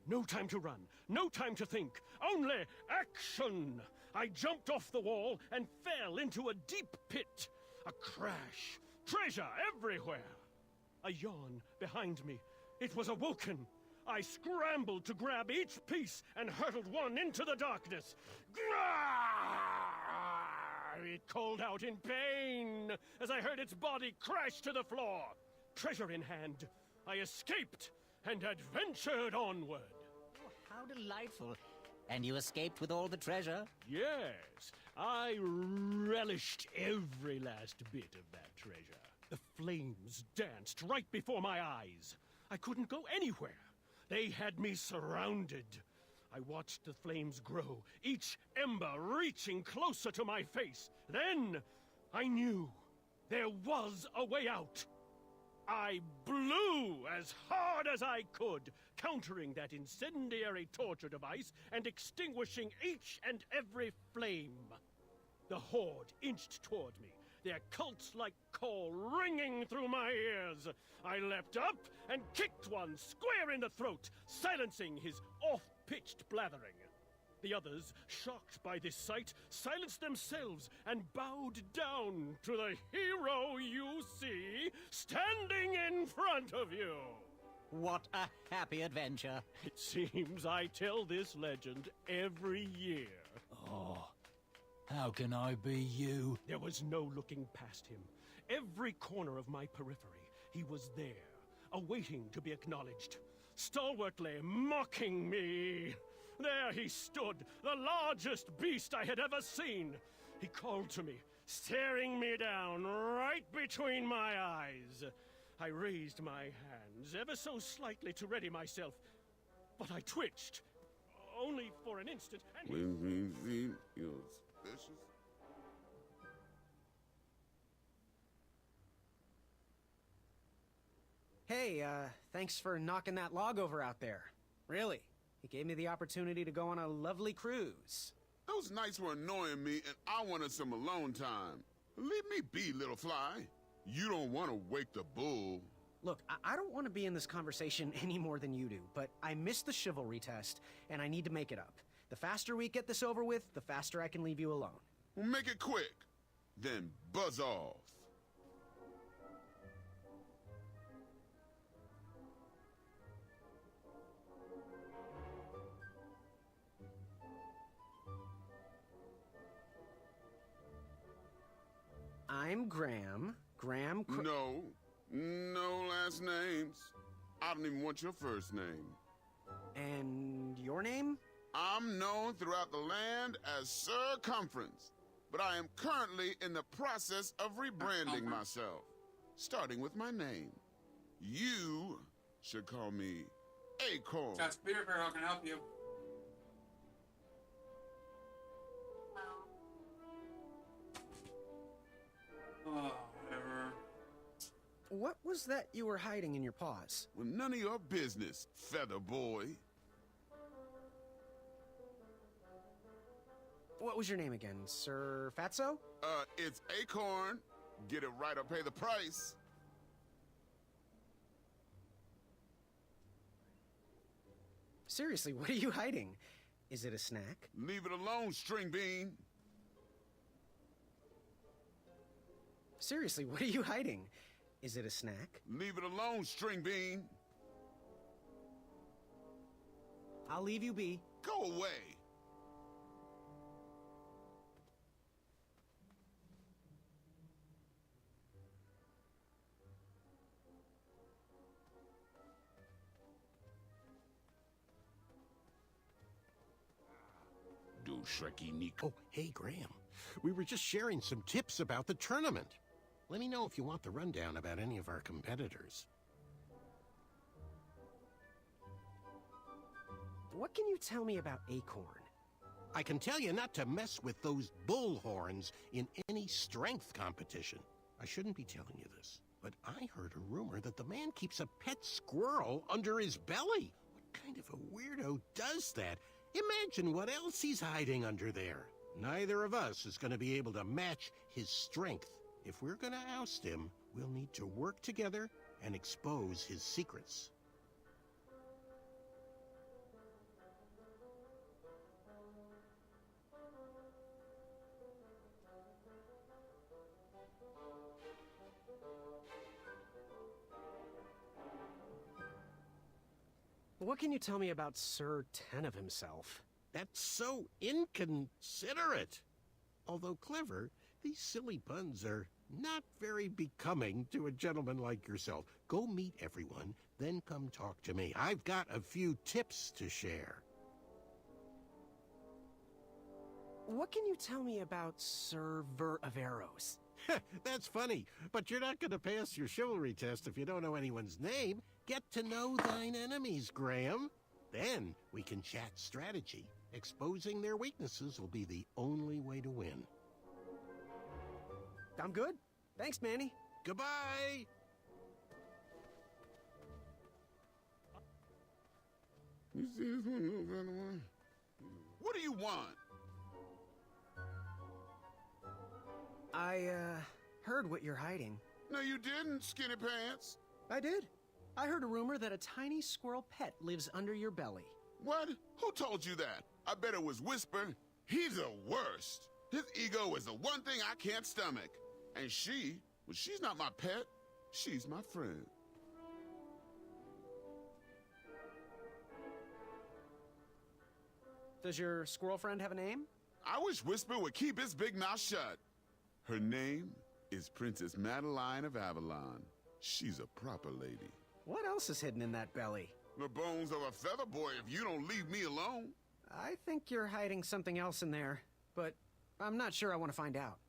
No time to run, no time to think, only action! I jumped off the wall and fell into a deep pit. A crash. Treasure everywhere. A yawn behind me. It was awoken. I scrambled to grab each piece and hurtled one into the darkness. It called out in pain as I heard its body crash to the floor. Treasure in hand, I escaped and adventured onward. Oh, how delightful. And you escaped with all the treasure? Yes, I relished every last bit of that treasure. The flames danced right before my eyes. I couldn't go anywhere. They had me surrounded. I watched the flames grow, each ember reaching closer to my face. Then I knew there was a way out. I blew as hard as I could, countering that incendiary torture device and extinguishing each and every flame. The horde inched toward me, their cult-like call ringing through my ears. I leapt up and kicked one square in the throat, silencing his off-pitched blathering. The others, shocked by this sight, silenced themselves and bowed down to the hero you see standing in front of you. What a happy adventure. It seems I tell this legend every year. Oh, how can I be you? There was no looking past him. Every corner of my periphery, he was there, awaiting to be acknowledged, stalwartly mocking me. There he stood, the largest beast I had ever seen. He called to me, staring me down right between my eyes. I raised my hands ever so slightly to ready myself, but I twitched, only for an instant, and When we see you're suspicious. Hey, thanks for knocking that log over out there. Really. It gave me the opportunity to go on a lovely cruise. Those nights were annoying me, and I wanted some alone time. Leave me be, little fly. You don't want to wake the bull. Look, I don't want to be in this conversation any more than you do, but I missed the chivalry test, and I need to make it up. The faster we get this over with, the faster I can leave you alone. Well, make it quick. Then buzz off. I'm Graham. No last names. I don't even want your first name. And your name? I'm known throughout the land as Circumference, but I am currently in the process of rebranding myself, starting with my name. You should call me Acorn. ScottsMedia, how can I help you? Oh, whatever. What was that you were hiding in your paws? Well, none of your business, feather boy. What was your name again, Sir Fatso? It's Acorn. Get it right or pay the price. Seriously, what are you hiding? Is it a snack? Leave it alone, string bean. Seriously, what are you hiding? Is it a snack? Leave it alone, string bean. I'll leave you be. Go away. Do Shrekky Nico. Oh, hey, Graham. We were just sharing some tips about the tournament. Let me know if you want the rundown about any of our competitors. What can you tell me about Acorn? I can tell you not to mess with those bull horns in any strength competition. I shouldn't be telling you this, but I heard a rumor that the man keeps a pet squirrel under his belly. What kind of a weirdo does that? Imagine what else he's hiding under there. Neither of us is going to be able to match his strength. If we're going to oust him, we'll need to work together and expose his secrets. What can you tell me about Sir Ten of himself? That's so inconsiderate. Although clever, these silly puns are not very becoming to a gentleman like yourself. Go meet everyone, then come talk to me. I've got a few tips to share. What can you tell me about Sir Ver of Arrows? That's funny, but you're not going to pass your chivalry test if you don't know anyone's name. Get to know thine enemies, Graham. Then we can chat strategy. Exposing their weaknesses will be the only way to win. I'm good. Thanks, Manny. Goodbye! You see this one, little brother one? What do you want? I, heard what you're hiding. No, you didn't, skinny pants. I did. I heard a rumor that a tiny squirrel pet lives under your belly. What? Who told you that? I bet it was Whisper. He's the worst. His ego is the one thing I can't stomach. And well, she's not my pet. She's my friend. Does your squirrel friend have a name? I wish Whisper would keep his big mouth shut. Her name is Princess Madeline of Avalon. She's a proper lady. What else is hidden in that belly? The bones of a feather boy if you don't leave me alone. I think you're hiding something else in there, but I'm not sure I want to find out.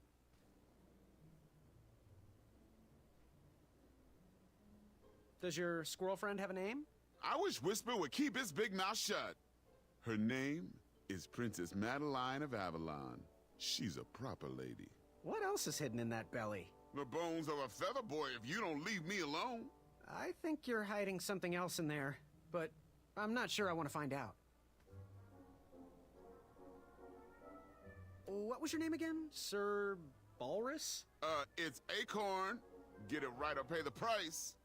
Does your squirrel friend have a name? I wish Whisper would keep his big mouth shut. Her name is Princess Madeline of Avalon. She's a proper lady. What else is hidden in that belly? The bones of a feather boy if you don't leave me alone. I think you're hiding something else in there, but I'm not sure I want to find out. What was your name again? Sir Balrus? It's Acorn. Get it right or pay the price.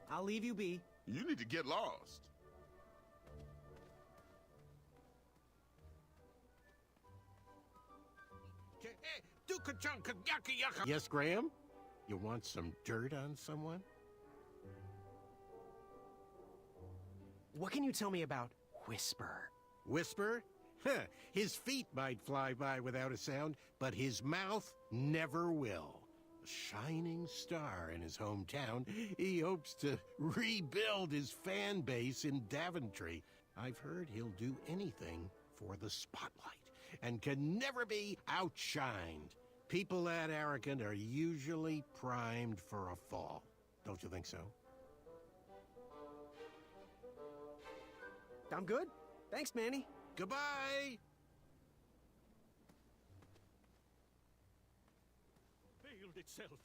I'll leave you be. You need to get lost. Yes, Graham? You want some dirt on someone? What can you tell me about Whisper? Whisper? Huh, his feet might fly by without a sound, but his mouth never will. A shining star in his hometown, he hopes to rebuild his fan base in Daventry. I've heard he'll do anything for the spotlight and can never be outshined. People that arrogant are usually primed for a fall. Don't you think so? I'm good. Thanks, Manny. Goodbye! Veiled itself.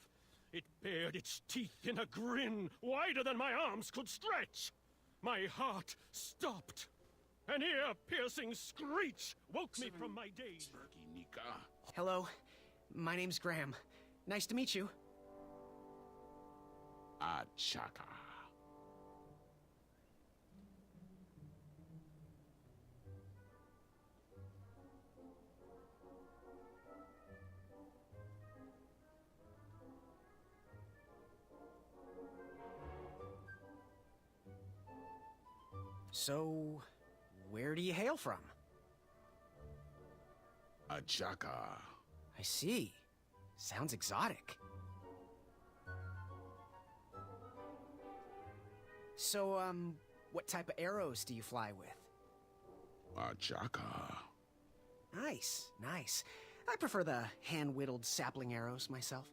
It bared its teeth in a grin wider than my arms could stretch. My heart stopped. An ear-piercing screech woke me from my daze. Hello. My name's Graham. Nice to meet you. Achaka. So, where do you hail from? Achaka. I see. Sounds exotic. So, what type of arrows do you fly with? Achaka. Nice, nice. I prefer the hand-whittled sapling arrows myself.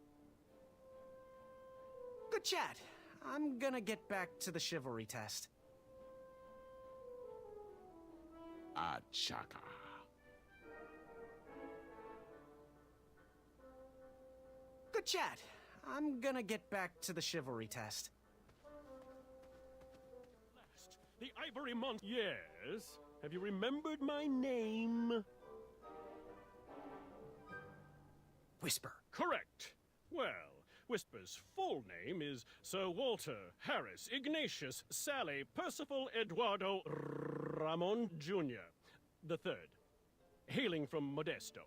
Good chat. I'm gonna get back to the chivalry test. Achaka. Good chat. I'm gonna get back to the chivalry test. Last, the ivory monster. Yes. Have you remembered my name? Whisper. Correct. Well, Whisper's full name is Sir Walter Harris Ignatius Sally Percival Eduardo Ramon Jr. the Third, hailing from Modesto.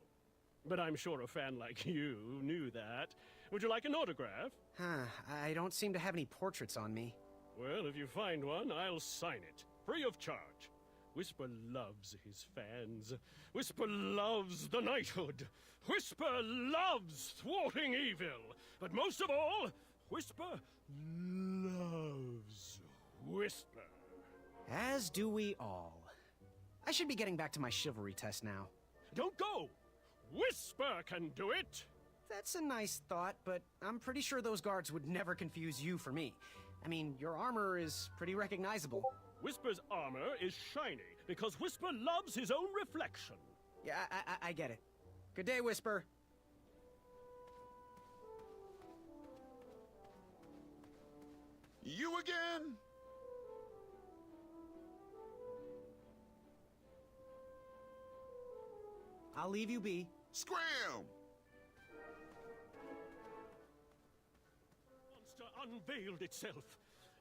But I'm sure a fan like you knew that. Would you like an autograph? I don't seem to have any portraits on me. Well, if you find one, I'll sign it, free of charge. Whisper loves his fans. Whisper loves the knighthood. Whisper loves thwarting evil. But most of all, Whisper loves Whisper. As do we all. I should be getting back to my chivalry test now. Don't go! Whisper can do it! That's a nice thought, but I'm pretty sure those guards would never confuse you for me. I mean, your armor is pretty recognizable. Whisper's armor is shiny because Whisper loves his own reflection. Yeah, I get it. Good day, Whisper. You again? I'll leave you be. Scram! The monster unveiled itself.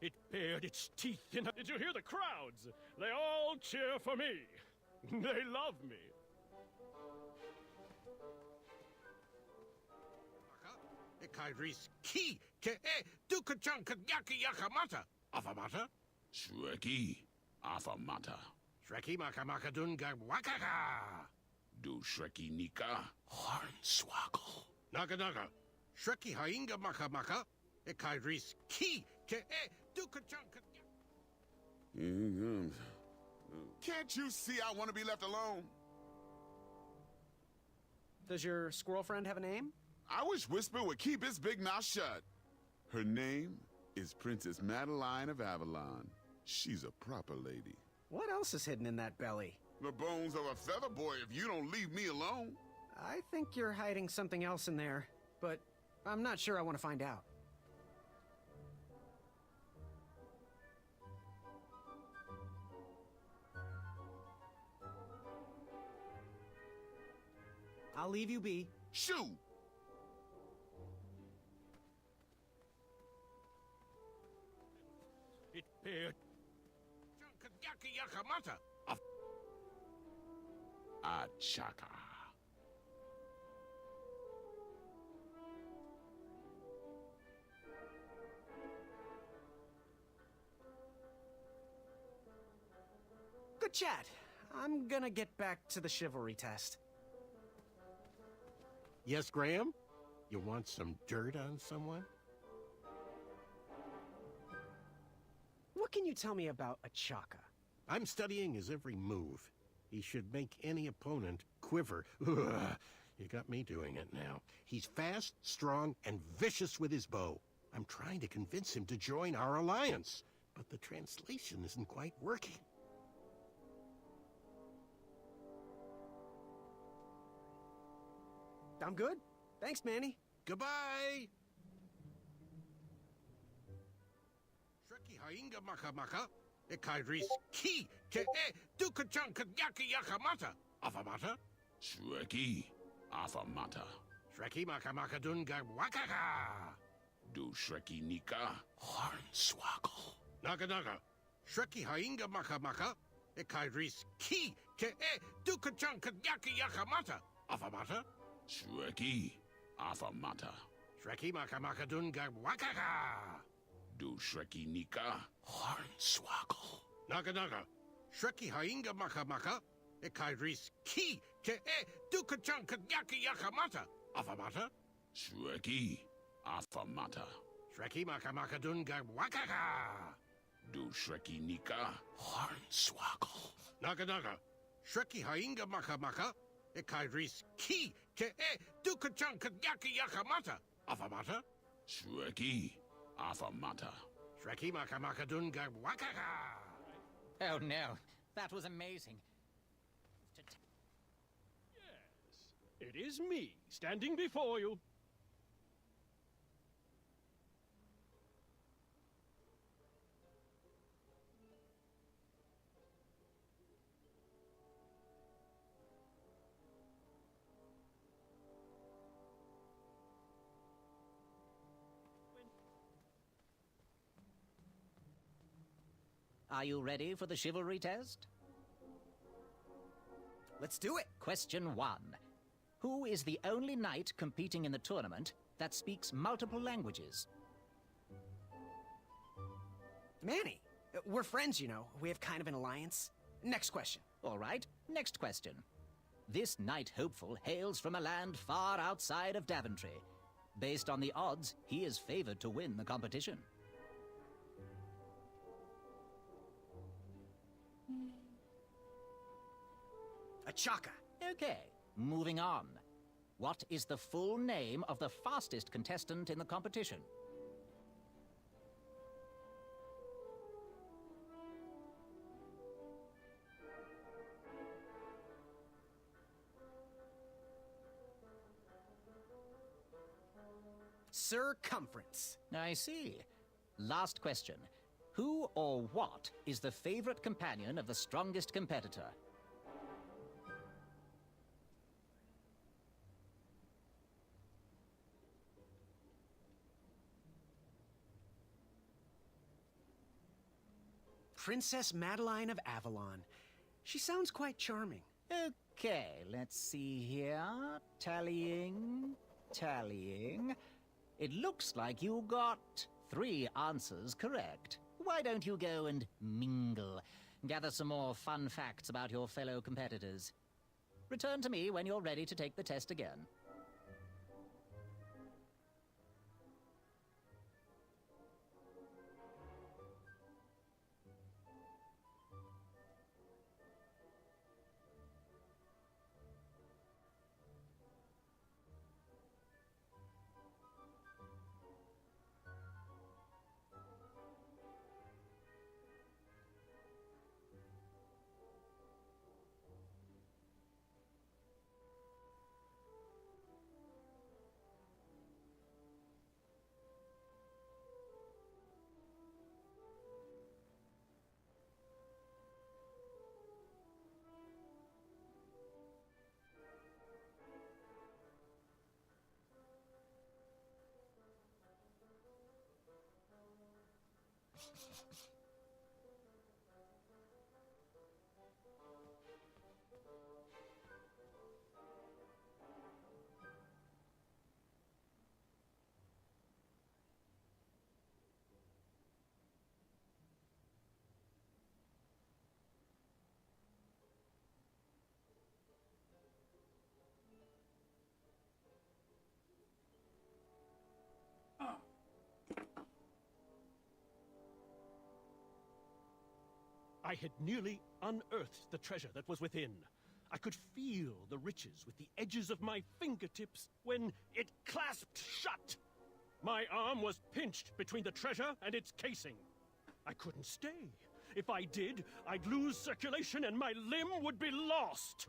It bared its teeth in... Did you hear the crowds? They all cheer for me. They love me. Ikaidris ki ke e dukachan kanyaki yakamata. Afamata? Shreki, afamata. Shreki makamaka dunga wakaka. Do Shreki Nika, Hornswoggle. Naga naga. Shreki hainga makamaka. Ikaidris ki ke e dukachan kanyaki. Can't you see I want to be left alone? Does your squirrel friend have a name? I wish Whisper would keep his big mouth shut. Her name is Princess Madeline of Avalon. She's a proper lady. What else is hidden in that belly? The bones of a feather boy if you don't leave me alone. I think you're hiding something else in there, but I'm not sure I want to find out. I'll leave you be. Shoo! It bared... Kanyaki yakamata. Achaka. Good chat. I'm gonna get back to the chivalry test. Yes, Graham? You want some dirt on someone? What can you tell me about Achaka? I'm studying his every move. He should make any opponent quiver. Ugh, you got me doing it now. He's fast, strong, and vicious with his bow. I'm trying to convince him to join our alliance, but the translation isn't quite working. I'm good. Thanks, Manny. Goodbye! Shreki hainga makamaka. Ikaidris ki ke e dukachan kanyaki yakamata. Afamata? Shreki, afamata. Shreki makamaka dunga wakaka. Do Shreki Nika, Hornswoggle. Naga naga. Shreki hainga makamaka. Ikaidris ki ke e dukachan kanyaki yakamata. Afamata? Shreki, afamata. Shreki makamaka dunga wakaka. Do Shreki Nika, Hornswoggle. Naga naga. Shreki hainga makamaka. Ikaidris ki ke e dukachan kanyaki yakamata. Afamata? Shreki, afamata. Shreki makamaka dunga wakaka. Do Shreki Nika, Hornswoggle. Naga naga. Shreki hainga makamaka. Ikaidris ki ke e dukachan kanyaki yakamata. Afamata? Shreki, afamata. Shreki makamaka dunga wakaka. Oh no, that was amazing. Yes, it is me, standing before you. Are you ready for the chivalry test? Let's do it. Question 1. Who is the only knight competing in the tournament that speaks multiple languages? Manny. We're friends, you know. We have kind of an alliance. Next question. All right, next question. This knight hopeful hails from a land far outside of Daventry. Based on the odds, he is favored to win the competition. A Chaka. Okay, moving on. What is the full name of the fastest contestant in the competition? Circumference. I see. Last question. Who or what is the favorite companion of the strongest competitor? Princess Madeline of Avalon. She sounds quite charming. Okay, let's see here. Tallying. It looks like you got 3 answers correct. Why don't you go and mingle? Gather some more fun facts about your fellow competitors. Return to me when you're ready to take the test again. I had nearly unearthed the treasure that was within. I could feel the riches with the edges of my fingertips when it clasped shut. My arm was pinched between the treasure and its casing. I couldn't stay. If I did, I'd lose circulation and my limb would be lost.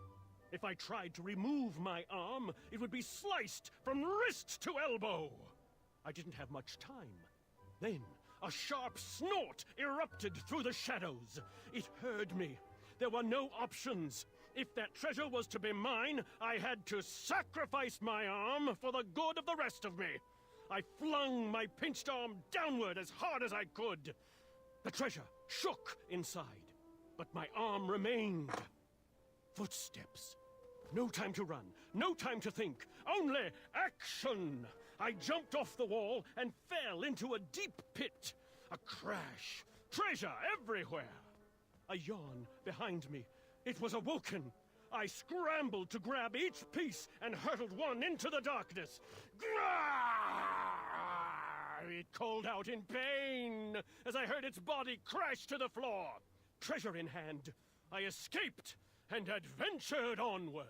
If I tried to remove my arm, it would be sliced from wrist to elbow. I didn't have much time. Then, a sharp snort erupted through the shadows. It heard me. There were no options. If that treasure was to be mine, I had to sacrifice my arm for the good of the rest of me. I flung my pinched arm downward as hard as I could. The treasure shook inside, but my arm remained. Footsteps. No time to run, no time to think, only action! I jumped off the wall and fell into a deep pit. A crash. Treasure everywhere. A yawn behind me. It was awoken. I scrambled to grab each piece and hurtled one into the darkness. It called out in pain as I heard its body crash to the floor. Treasure in hand, I escaped and adventured onward.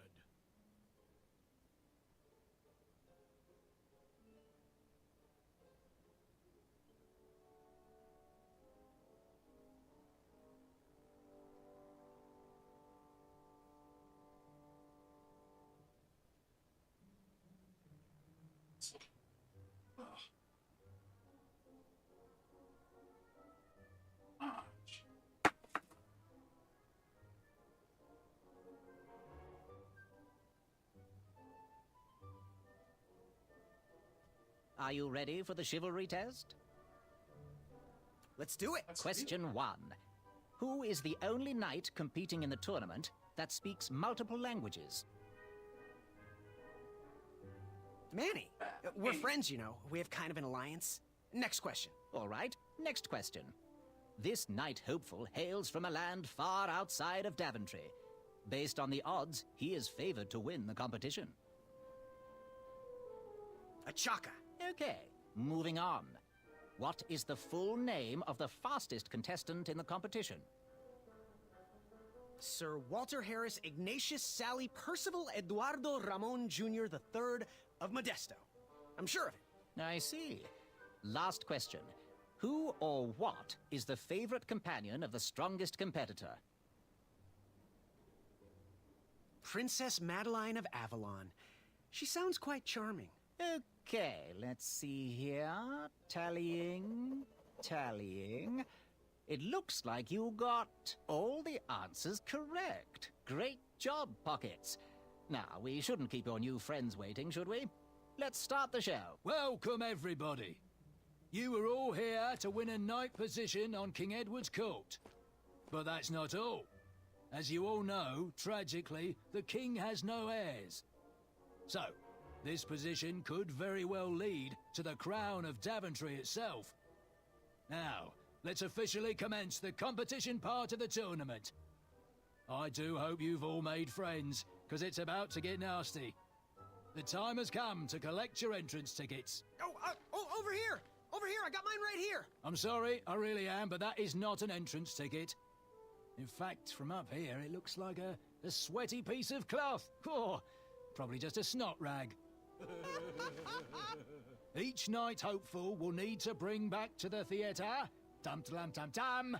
Are you ready for the chivalry test? Let's do it. Question 1. Who is the only knight competing in the tournament that speaks multiple languages? Manny. We're friends, you know. We have kind of an alliance. Next question. All right, next question. This knight hopeful hails from a land far outside of Daventry. Based on the odds, he is favored to win the competition. A Chaka. Okay, moving on. What is the full name of the fastest contestant in the competition? Sir Walter Harris Ignatius Sally Percival Eduardo Ramon Jr. III of Modesto. I'm sure of it. I see. Last question. Who or what is the favorite companion of the strongest competitor? Princess Madeline of Avalon. She sounds quite charming. Okay, let's see here. Tallying. It looks like you got all the answers correct. Great job, Pockets. Now, we shouldn't keep your new friends waiting, should we? Let's start the show. Welcome, everybody. You are all here to win a knight position on King Edward's court. But that's not all. As you all know, tragically, the king has no heirs. So, this position could very well lead to the crown of Daventry itself. Now, let's officially commence the competition part of the tournament. I do hope you've all made friends, because it's about to get nasty. The time has come to collect your entrance tickets. Oh, over here! Over here, I got mine right here! I'm sorry, I really am, but that is not an entrance ticket. In fact, from up here, it looks like a sweaty piece of cloth. Oh, probably just a snot rag. Each knight hopeful will need to bring back to the theatre, dum-dum-dum-dum,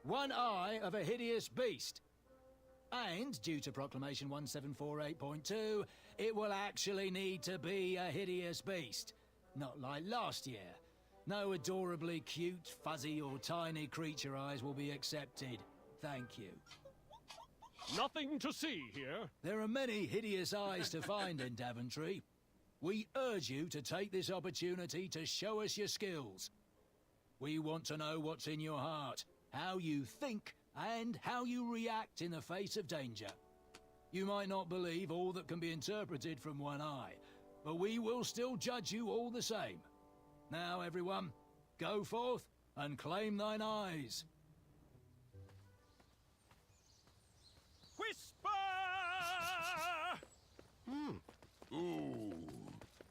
one eye of a hideous beast. And, due to Proclamation 1748.2, it will actually need to be a hideous beast. Not like last year. No adorably cute, fuzzy or tiny creature eyes will be accepted. Thank you. Nothing to see here. There are many hideous eyes to find in Daventry. We urge you to take this opportunity to show us your skills. We want to know what's in your heart, how you think, and how you react in the face of danger. You might not believe all that can be interpreted from one eye, but we will still judge you all the same. Now, everyone, go forth and claim thine eyes. Whisper! Ooh.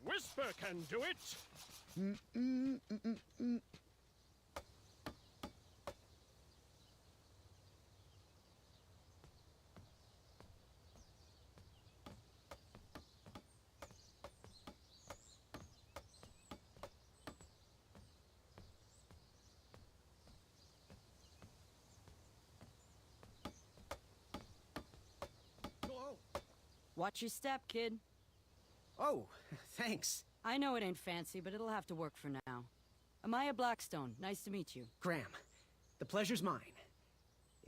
Whisper can do it. Watch your step, kid. Oh, thanks. I know it ain't fancy, but it'll have to work for now. Amaya Blackstone, nice to meet you. Graham, the pleasure's mine.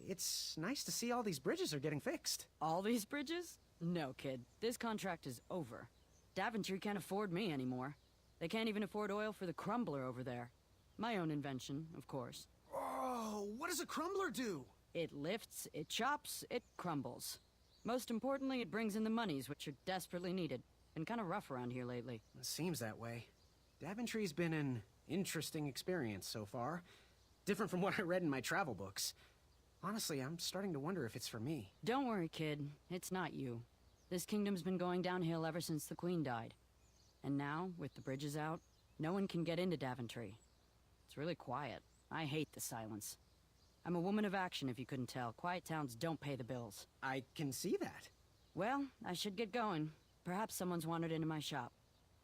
It's nice to see all these bridges are getting fixed. All these bridges? No, kid. This contract is over. Daventry can't afford me anymore. They can't even afford oil for the crumbler over there. My own invention, of course. Oh, what does a crumbler do? It lifts, it chops, it crumbles. Most importantly, it brings in the monies, which are desperately needed. Been kind of rough around here lately. It seems that way. Daventry's been an interesting experience so far. Different from what I read in my travel books. Honestly, I'm starting to wonder if it's for me. Don't worry, kid. It's not you. This kingdom's been going downhill ever since the Queen died. And now, with the bridges out, no one can get into Daventry. It's really quiet. I hate the silence. I'm a woman of action, if you couldn't tell. Quiet towns don't pay the bills. I can see that. Well, I should get going. Perhaps someone's wandered into my shop.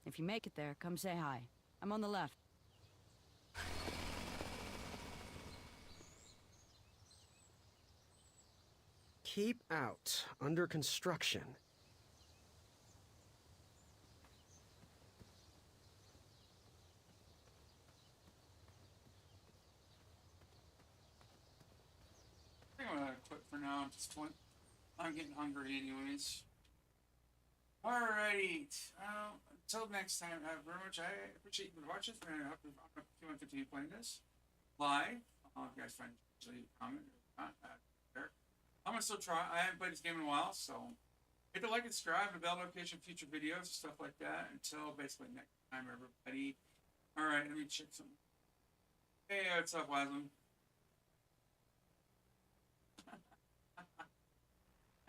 If you make it there, come say hi. I'm on the left. Keep out. Under construction. I think I'm gonna quit for now at this point. I'm getting hungry anyways. Alrighty. Until next time, very much. I appreciate you watching. I'm going to continue playing this live. If you guys find it, leave a comment. I'm gonna still try. I haven't played this game in a while, so hit the like and subscribe and bell notification for future videos and stuff like that. Until basically next time, everybody. All right, let me check some. Hey, what's up, Wasm?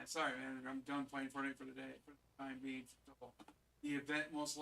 Sorry, man. I'm done playing Fortnite for the day. For the time being, the event most likely.